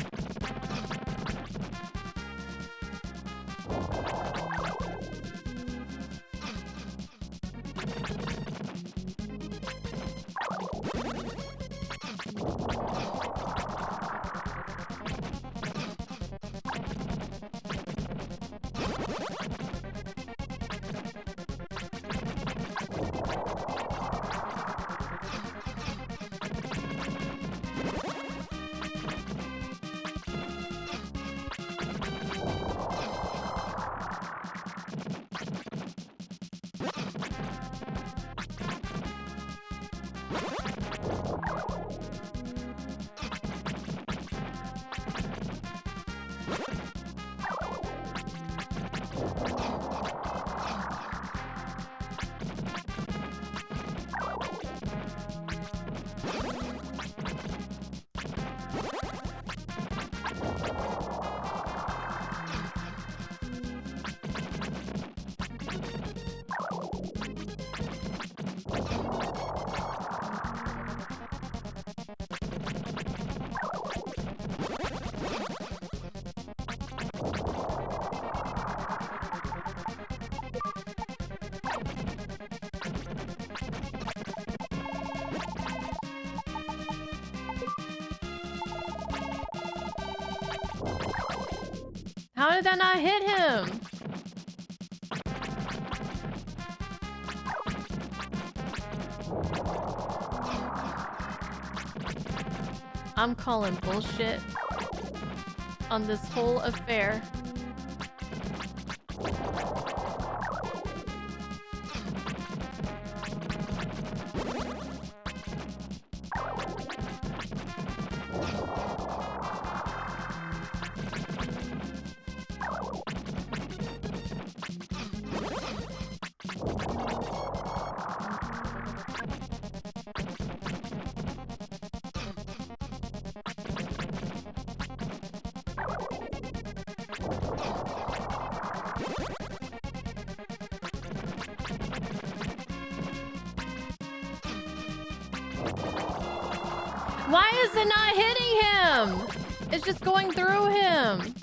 Speaker 1: How did that not hit him? I'm calling bullshit on this whole affair. Why is it not hitting him? It's just going through him.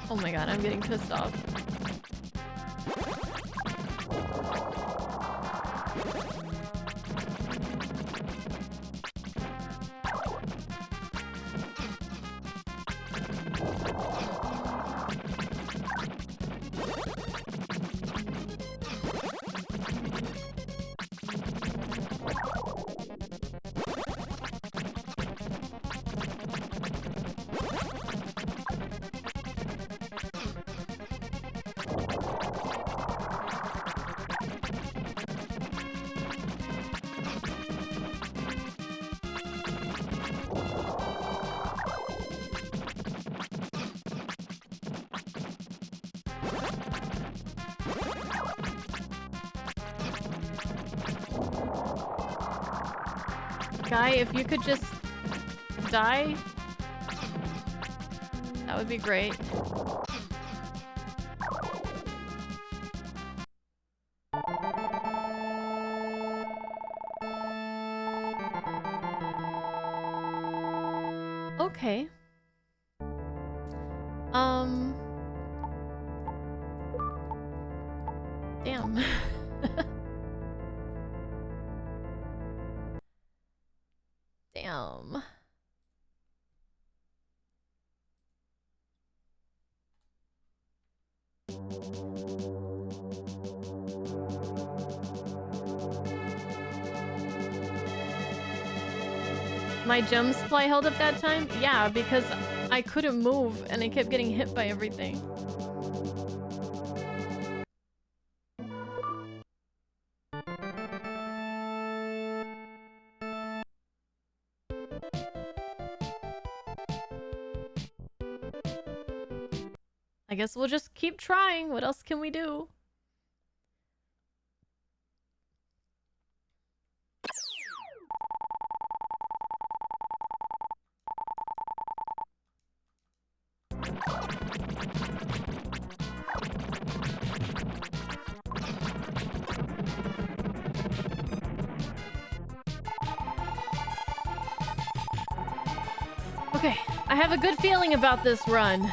Speaker 1: Oh my god, I'm getting pissed off. Guy, if you could just die, that would be great. Okay. Damn. Damn. My gem supply held up that time? Yeah, because I couldn't move and I kept getting hit by everything. I guess we'll just keep trying. What else can we do? Okay, I have a good feeling about this run.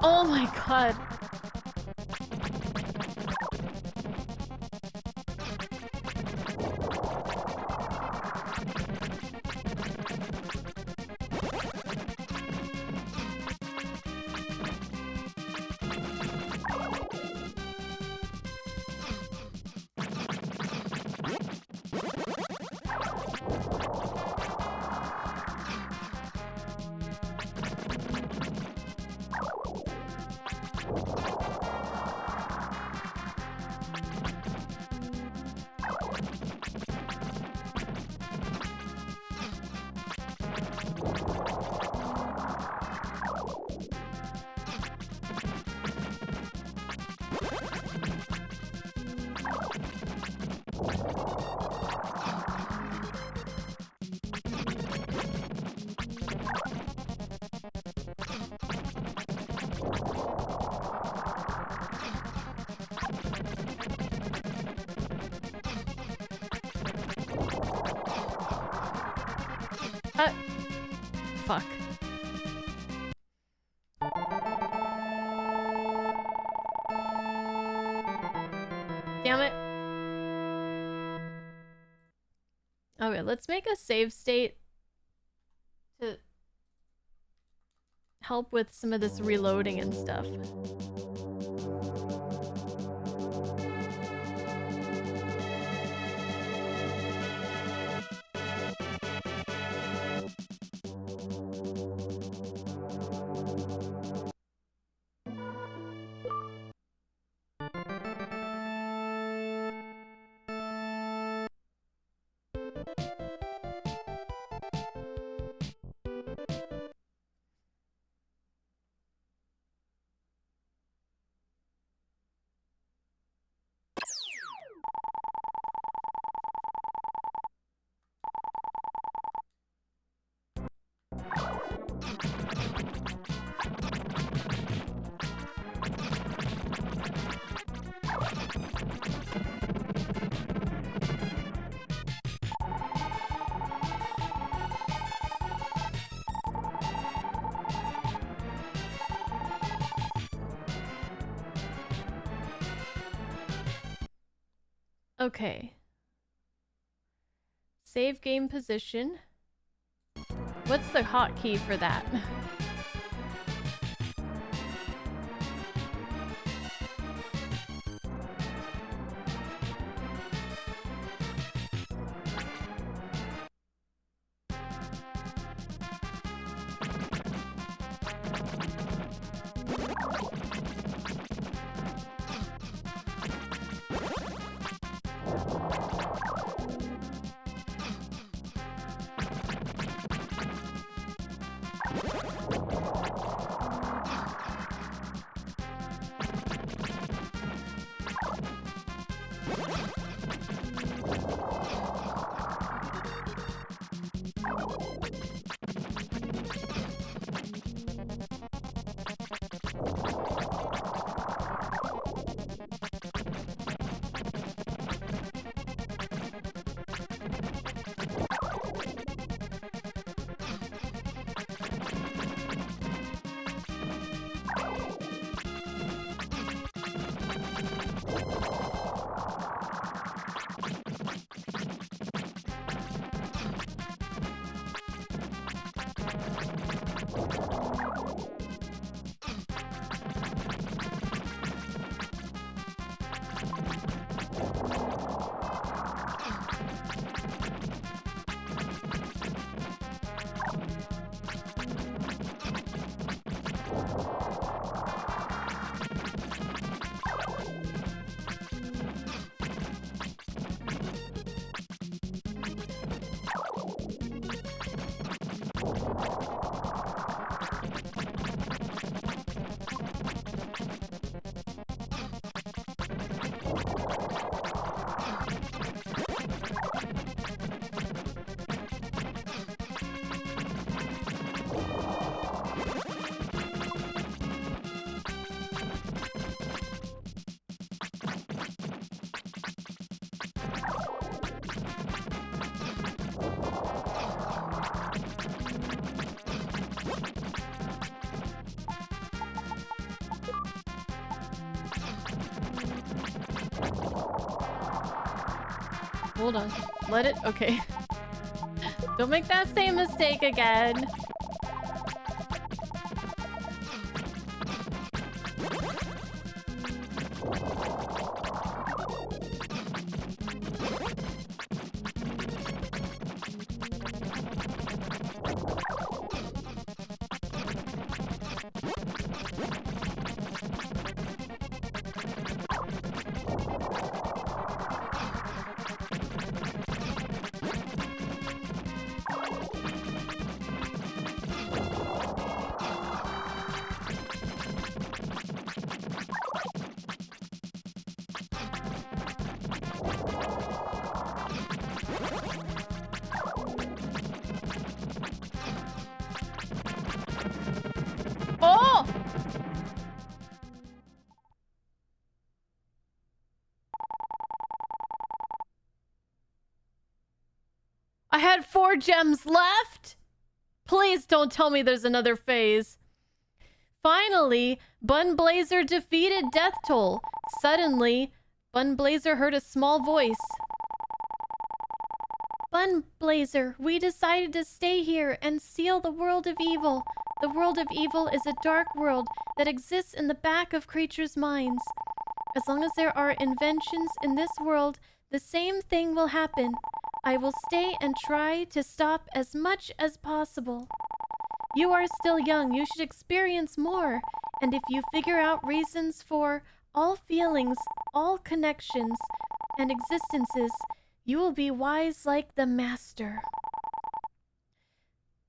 Speaker 1: Oh my god. Fuck. Damn it. Okay, let's make a save state to help with some of this reloading and stuff. Okay. Save game position. What's the hotkey for that? Hold on. Let it... Okay. Don't make that same mistake again. Oh! I had 4 gems left? Please don't tell me there's another phase. Finally, Bun Blazer defeated Death Toll. Suddenly, Bun Blazer heard a small voice. Bun Blazer, we decided to stay here and seal the world of evil. The world of evil is a dark world that exists in the back of creatures' minds. As long as there are inventions in this world, the same thing will happen. I will stay and try to stop as much as possible. You are still young, you should experience more. And if you figure out reasons for all feelings, all connections, and existences, you will be wise like the master.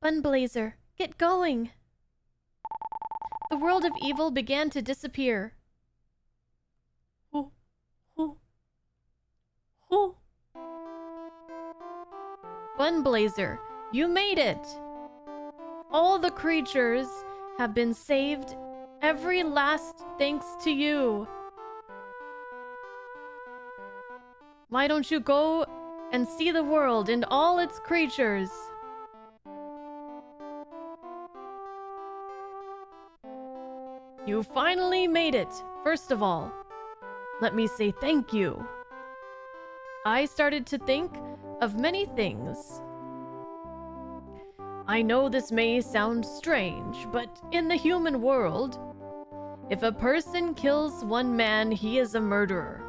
Speaker 1: Bun Blazer, get going! The world of evil began to disappear. Bun Blazer, you made it! All the creatures have been saved, every last thanks to you. Why don't you go and see the world and all its creatures? You finally made it. First of all, let me say thank you. I started to think of many things. I know this may sound strange, but in the human world, if a person kills one man, he is a murderer.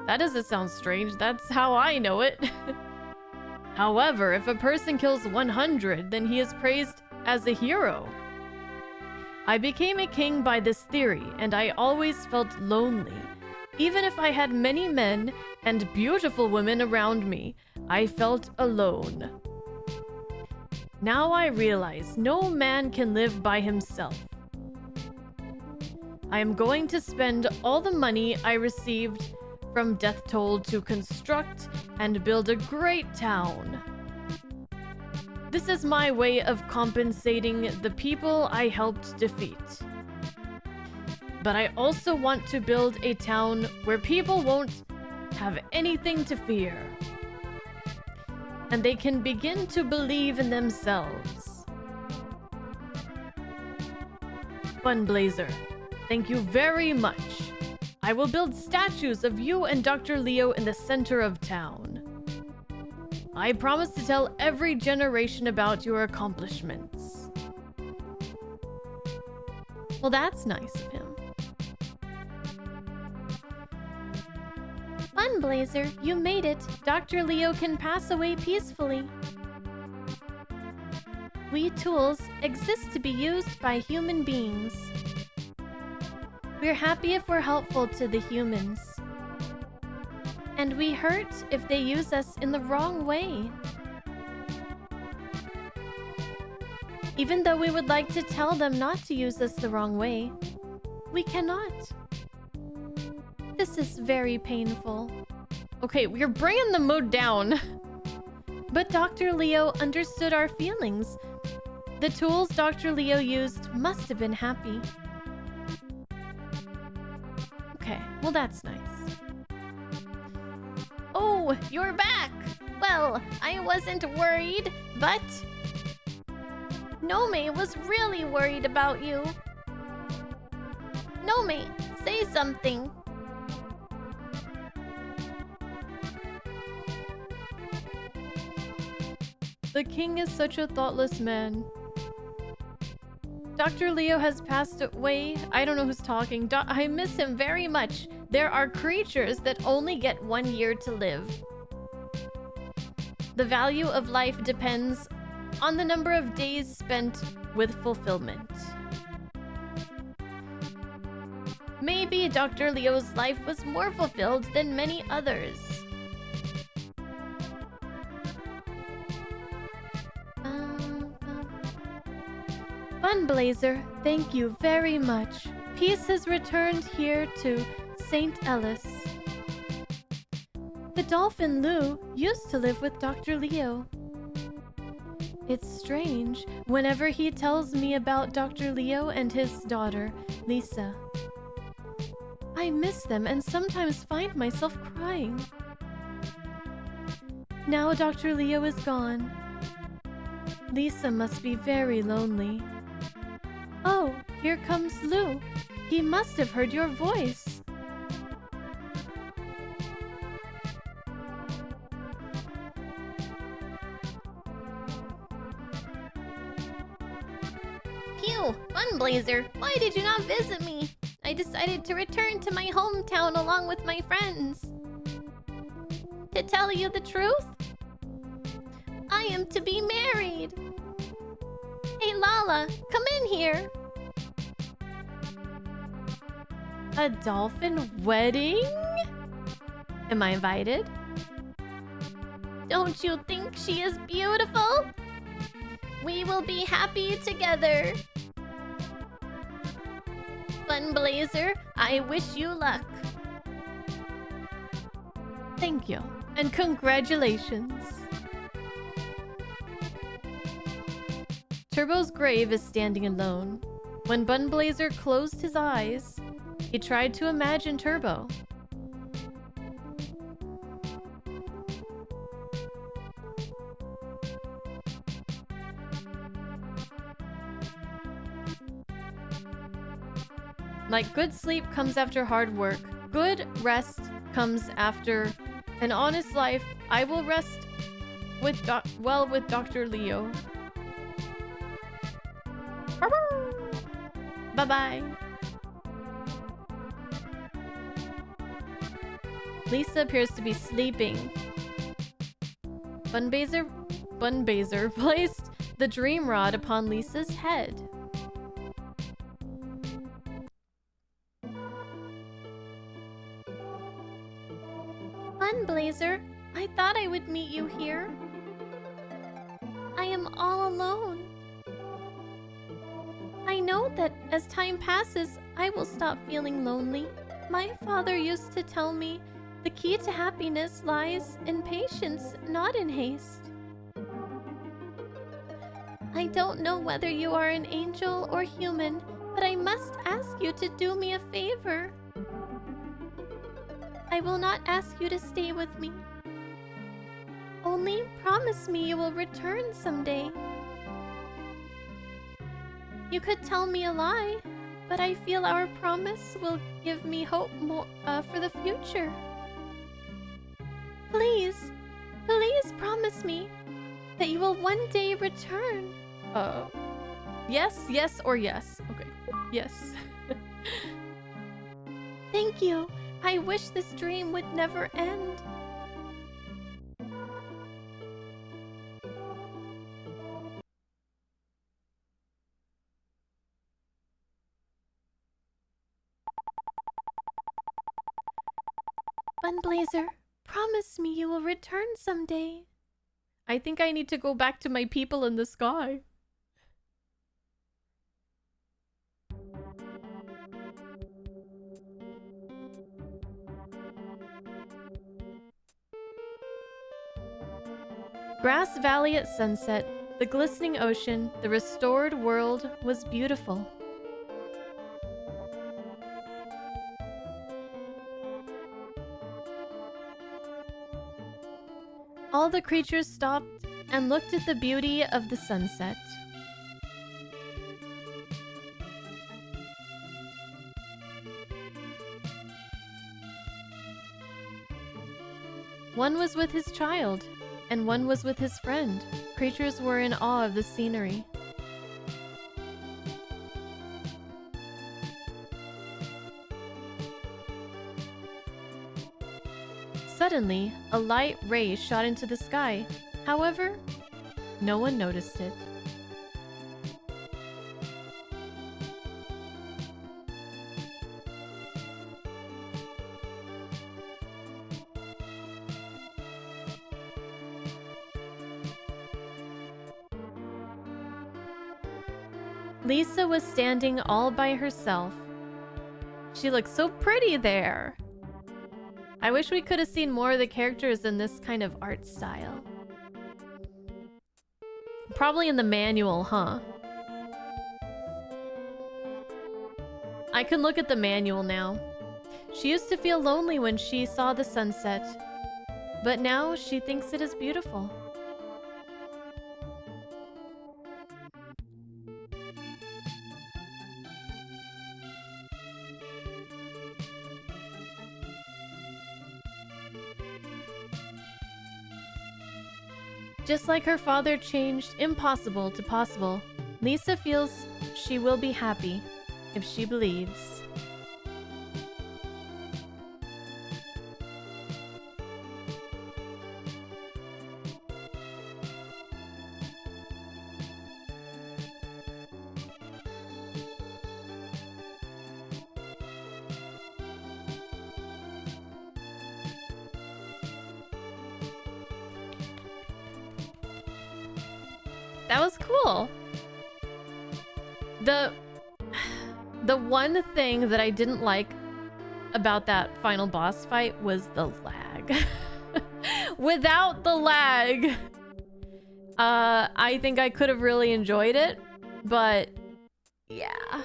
Speaker 1: That doesn't sound strange, that's how I know it. However, if a person kills 100, then he is praised as a hero. I became a king by this theory, and I always felt lonely. Even if I had many men and beautiful women around me, I felt alone. Now I realize no man can live by himself. I am going to spend all the money I received from Death Toll to construct and build a great town. This is my way of compensating the people I helped defeat. But I also want to build a town where people won't have anything to fear. And they can begin to believe in themselves. Bun Blazer, thank you very much. I will build statues of you and Dr. Leo in the center of town. I promise to tell every generation about your accomplishments. Well, that's nice of him. Bun Blazer, you made it. Dr. Leo can pass away peacefully. We tools exist to be used by human beings. We're happy if we're helpful to the humans. And we hurt if they use us in the wrong way. Even though we would like to tell them not to use us the wrong way, we cannot. This is very painful. Okay, we're bringing the mood down. But Dr. Leo understood our feelings. The tools Dr. Leo used must have been happy. Okay, well that's nice. Oh, you're back! Well, I wasn't worried, but Nome was really worried about you. Nome, say something. The king is such a thoughtless man. Dr. Leo has passed away. I don't know who's talking. I miss him very much. There are creatures that only get 1 year to live. The value of life depends on the number of days spent with fulfillment. Maybe Dr. Leo's life was more fulfilled than many others. Bun Blazer, thank you very much. Peace has returned here to St. Ellis. The dolphin Lou used to live with Dr. Leo. It's strange whenever he tells me about Dr. Leo and his daughter, Lisa. I miss them and sometimes find myself crying. Now Dr. Leo is gone. Lisa must be very lonely. Oh, here comes Lou. He must have heard your voice.
Speaker 2: Phew, Funblazer, why did you not visit me? I decided to return to my hometown along with my friends. To tell you the truth, I am to be married. Hey Lala, come in here.
Speaker 1: A dolphin wedding? Am I invited?
Speaker 2: Don't you think she is beautiful? We will be happy together. Funblazer, I wish you luck.
Speaker 1: Thank you, and congratulations. Turbo's grave is standing alone. When Bunblazer closed his eyes, he tried to imagine Turbo. Like good sleep comes after hard work, good rest comes after an honest life. I will rest with with Dr. Leo. Bye-bye. Lisa appears to be sleeping. Bunbazer placed the dream rod upon Lisa's head.
Speaker 2: Funblazer, I thought I would meet you here. I am all alone. I know that as time passes, I will stop feeling lonely. My father used to tell me the key to happiness lies in patience, not in haste. I don't know whether you are an angel or human, but I must ask you to do me a favor. I will not ask you to stay with me. Only promise me you will return someday. You could tell me a lie, but I feel our promise will give me hope for the future. Please, please promise me that you will one day return.
Speaker 1: Yes, yes, or yes. Okay, yes.
Speaker 2: Thank you. I wish this dream would never end. Bunblazer, promise me you will return someday.
Speaker 1: I think I need to go back to my people in the sky. Grass Valley at sunset, the glistening ocean, the restored world was beautiful. All the creatures stopped and looked at the beauty of the sunset. One was with his child, and one was with his friend. Creatures were in awe of the scenery. Suddenly, a light ray shot into the sky. However, no one noticed it. Lisa was standing all by herself. She looked so pretty there. I wish we could have seen more of the characters in this kind of art style. Probably in the manual, huh? I can look at the manual now. She used to feel lonely when she saw the sunset, but now she thinks it is beautiful. Just like her father changed impossible to possible, Lisa feels she will be happy if she believes. That was cool. The one thing that I didn't like about that final boss fight was the lag. Without the lag, I think I could have really enjoyed it, but yeah.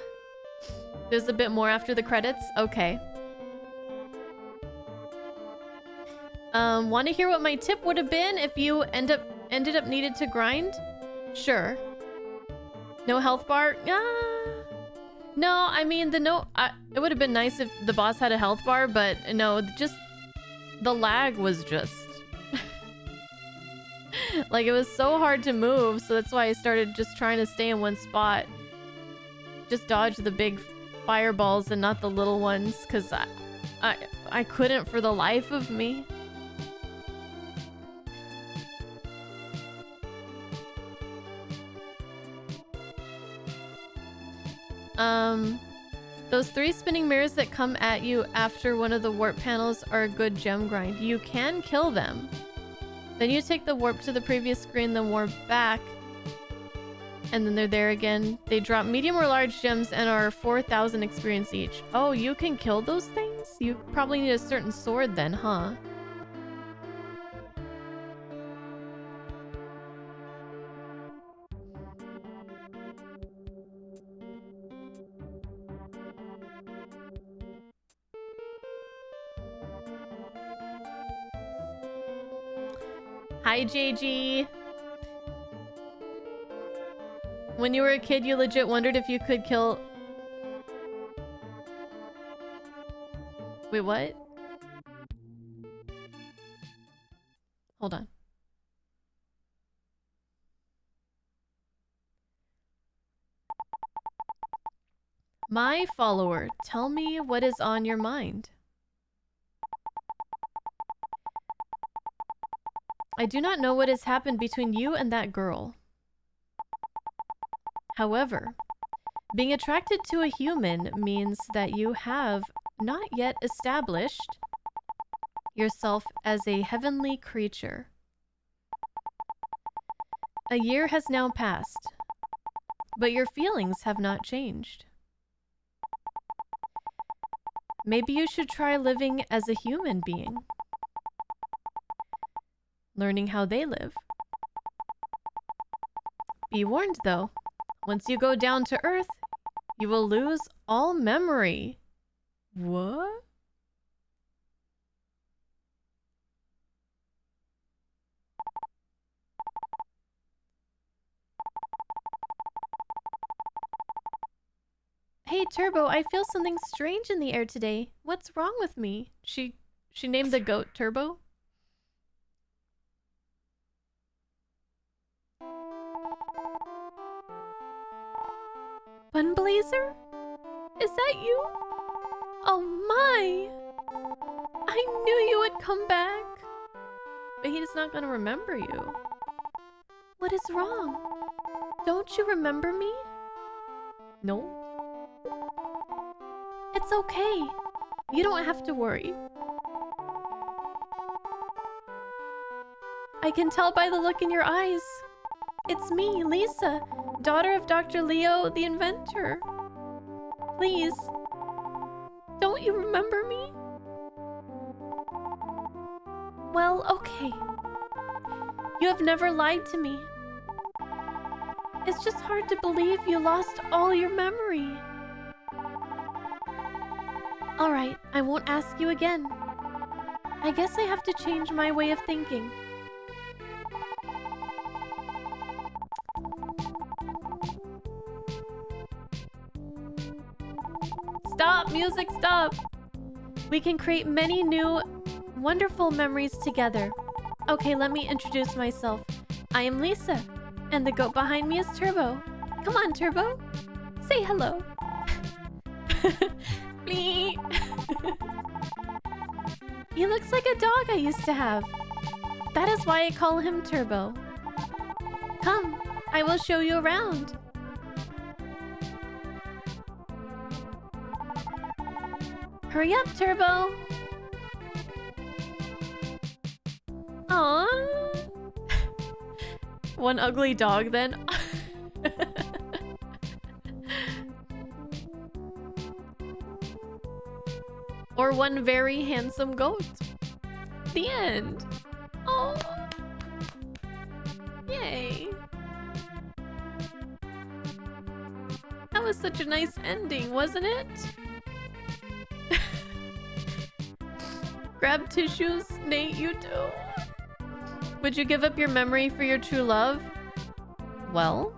Speaker 1: There's a bit more after the credits? Okay. Want to hear what my tip would have been if you ended up needed to grind? Sure. No health bar? No, I mean, it would have been nice if the boss had a health bar, but no, just the lag was just like, it was so hard to move, so that's why I started just trying to stay in one spot. Just dodge the big fireballs and not the little ones, because I couldn't for the life of me. Those 3 spinning mirrors that come at you after one of the warp panels are a good gem grind. You can kill them. Then you take the warp to the previous screen, then warp back. And then they're there again. They drop medium or large gems and are 4,000 experience each. Oh, you can kill those things? You probably need a certain sword then, huh? Hi, JG. When you were a kid, you legit wondered if you could kill... Wait, what? Hold on. My follower, tell me what is on your mind. I do not know what has happened between you and that girl. However, being attracted to a human means that you have not yet established yourself as a heavenly creature. A year has now passed, but your feelings have not changed. Maybe you should try living as a human being. Learning how they live. Be warned though, once you go down to Earth, you will lose all memory. What? Hey Turbo, I feel something strange in the air today. What's wrong with me? She named the goat Turbo? Bunblazer? Is that you? Oh my! I knew you would come back! But he's not gonna remember you. What is wrong? Don't you remember me? No? It's okay. You don't have to worry. I can tell by the look in your eyes. It's me, Lisa, daughter of Dr. Leo, the inventor. Please, don't you remember me? Well, okay. You have never lied to me. It's just hard to believe you lost all your memory. Alright, I won't ask you again. I guess I have to change my way of thinking. Stop! Music, stop! We can create many new, wonderful memories together. Okay, let me introduce myself. I am Lisa, and the goat behind me is Turbo. Come on, Turbo. Say hello. Bleep. He looks like a dog I used to have. That is why I call him Turbo. Come, I will show you around. Hurry up, Turbo. Aww. One ugly dog then. Or one very handsome goat. The end. Oh. Yay. That was such a nice ending, wasn't it? Grab tissues, Nate, you too. Would you give up your memory for your true love? Well...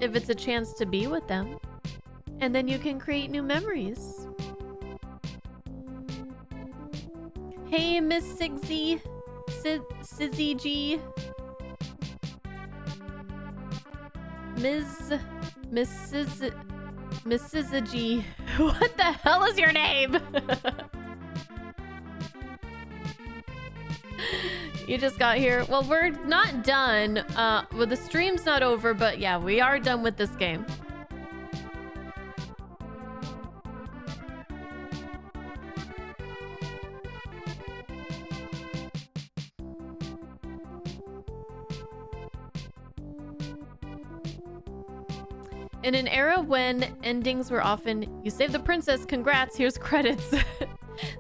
Speaker 1: if it's a chance to be with them. And then you can create new memories. Hey, Miss Sigzy. Sizzy G. Mrs. G. What the hell is your name? You just got here. Well, we're not done. Well, the stream's not over, but yeah, we are done with this game. In an era when endings were often, you saved the princess, congrats, here's credits.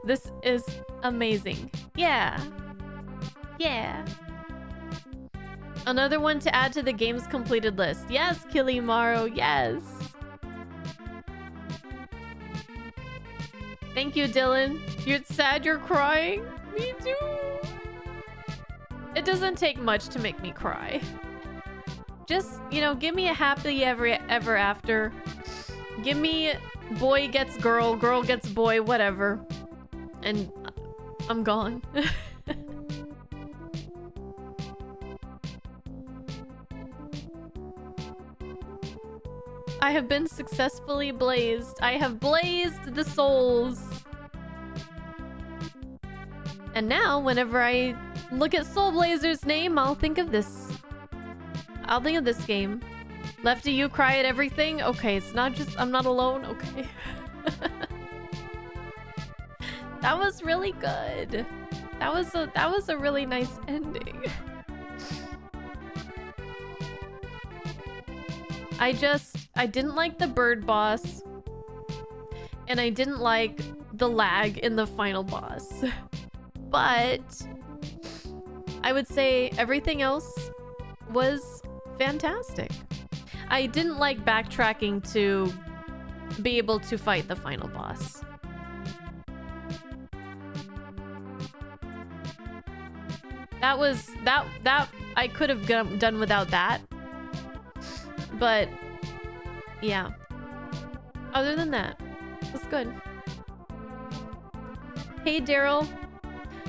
Speaker 1: This is amazing. Yeah. Yeah. Another one to add to the game's completed list. Yes, Kilimaro, yes. Thank you, Dylan. You're sad you're crying? Me too. It doesn't take much to make me cry. Just, you know, give me a happily ever after. Give me boy gets girl, girl gets boy, whatever. And I'm gone. I have been successfully blazed. I have blazed the souls. And now, whenever I look at Soul Blazer's name, I'll think of this. I'll think of this game. Lefty, you cry at everything? Okay, it's not just I'm not alone. Okay. That was really good. That was a really nice ending. I didn't like the bird boss. And I didn't like the lag in the final boss. But I would say everything else was fantastic. I didn't like backtracking to be able to fight the final boss. That I could have done without that. But yeah. Other than that, it's good. Hey Daryl.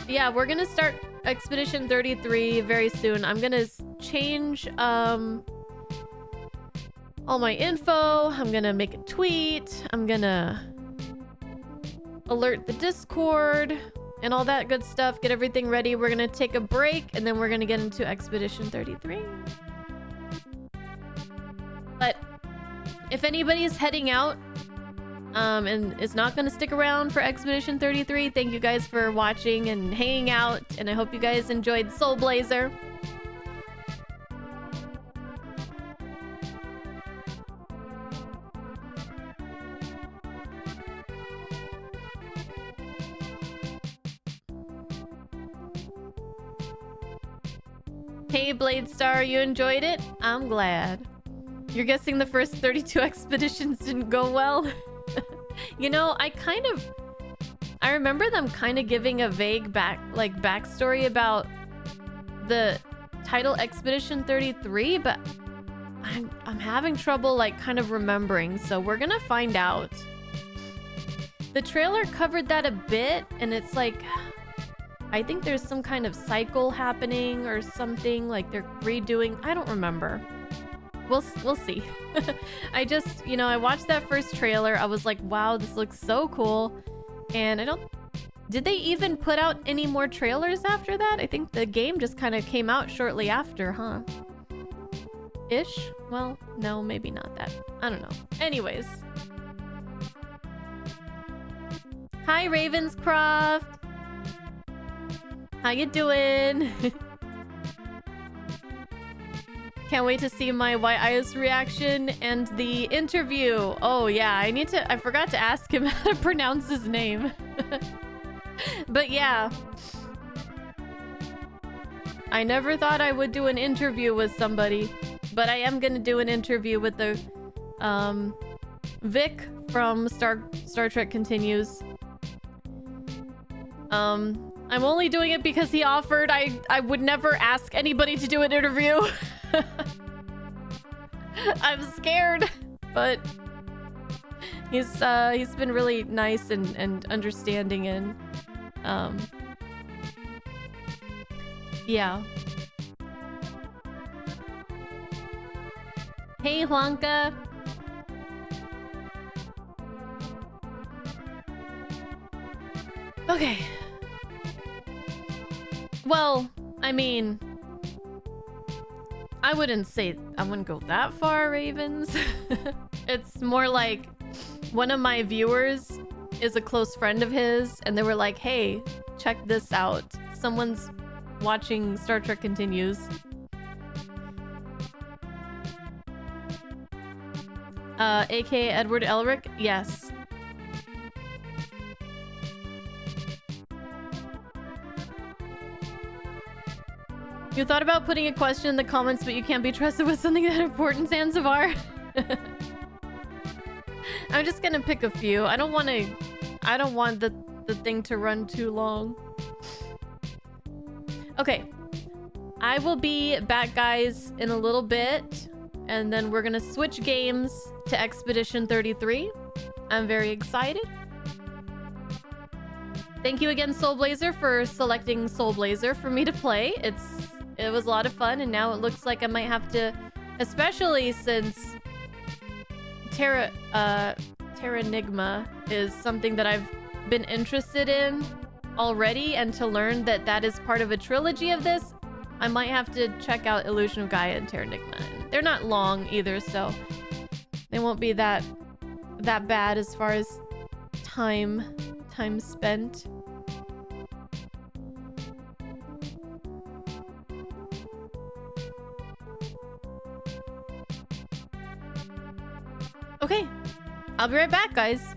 Speaker 1: Yeah, we're gonna start Expedition 33 very soon. I'm gonna change all my info. I'm gonna make a tweet. I'm gonna alert the Discord and all that good stuff. Get everything ready. We're gonna take a break and then we're gonna get into Expedition 33. But if anybody is heading out and is not going to stick around for Expedition 33, thank you guys for watching and hanging out, and I hope you guys enjoyed Soul Blazer. Hey Bladestar, you enjoyed it? I'm glad. You're guessing the first 32 expeditions didn't go well? You know, I remember them kind of giving a vague backstory about the title Expedition 33, but I'm having trouble kind of remembering, so we're gonna find out. The trailer covered that a bit, and it's like, I think there's some kind of cycle happening or something, like they're redoing. I don't remember. We'll see. I just, you know, I watched that first trailer. I was like, wow, this looks so cool. And I don't... Did they even put out any more trailers after that? I think the game just kind of came out shortly after, huh? Ish? Well, no, maybe not that. I don't know. Anyways. Hi, Ravenscroft. How you doing? Can't wait to see my White Ice reaction and the interview. Oh yeah, I forgot to ask him how to pronounce his name. But yeah. I never thought I would do an interview with somebody, but I am gonna do an interview with the Vic from Star Trek Continues. I'm only doing it because he offered. I would never ask anybody to do an interview. I'm scared, but he's been really nice and understanding, and yeah. Hey, Juanca. Okay. Well, I mean, I wouldn't go that far, Ravens. It's more like one of my viewers is a close friend of his, and they were like, hey, check this out. Someone's watching Star Trek Continues. aka Edward Elric? Yes. You thought about putting a question in the comments, but you can't be trusted with something that important, Zanzibar? I'm just gonna pick a few. I don't want the thing to run too long. Okay. I will be back, guys, in a little bit, and then we're gonna switch games to Expedition 33. I'm very excited. Thank you again, Soul Blazer, for selecting Soul Blazer for me to play. It was a lot of fun, and now it looks like I might have to, especially since Terranigma is something that I've been interested in already, and to learn that that is part of a trilogy of this, I might have to check out Illusion of Gaia and Terranigma. They're not long either, so they won't be that bad as far as time spent. Okay, I'll be right back, guys.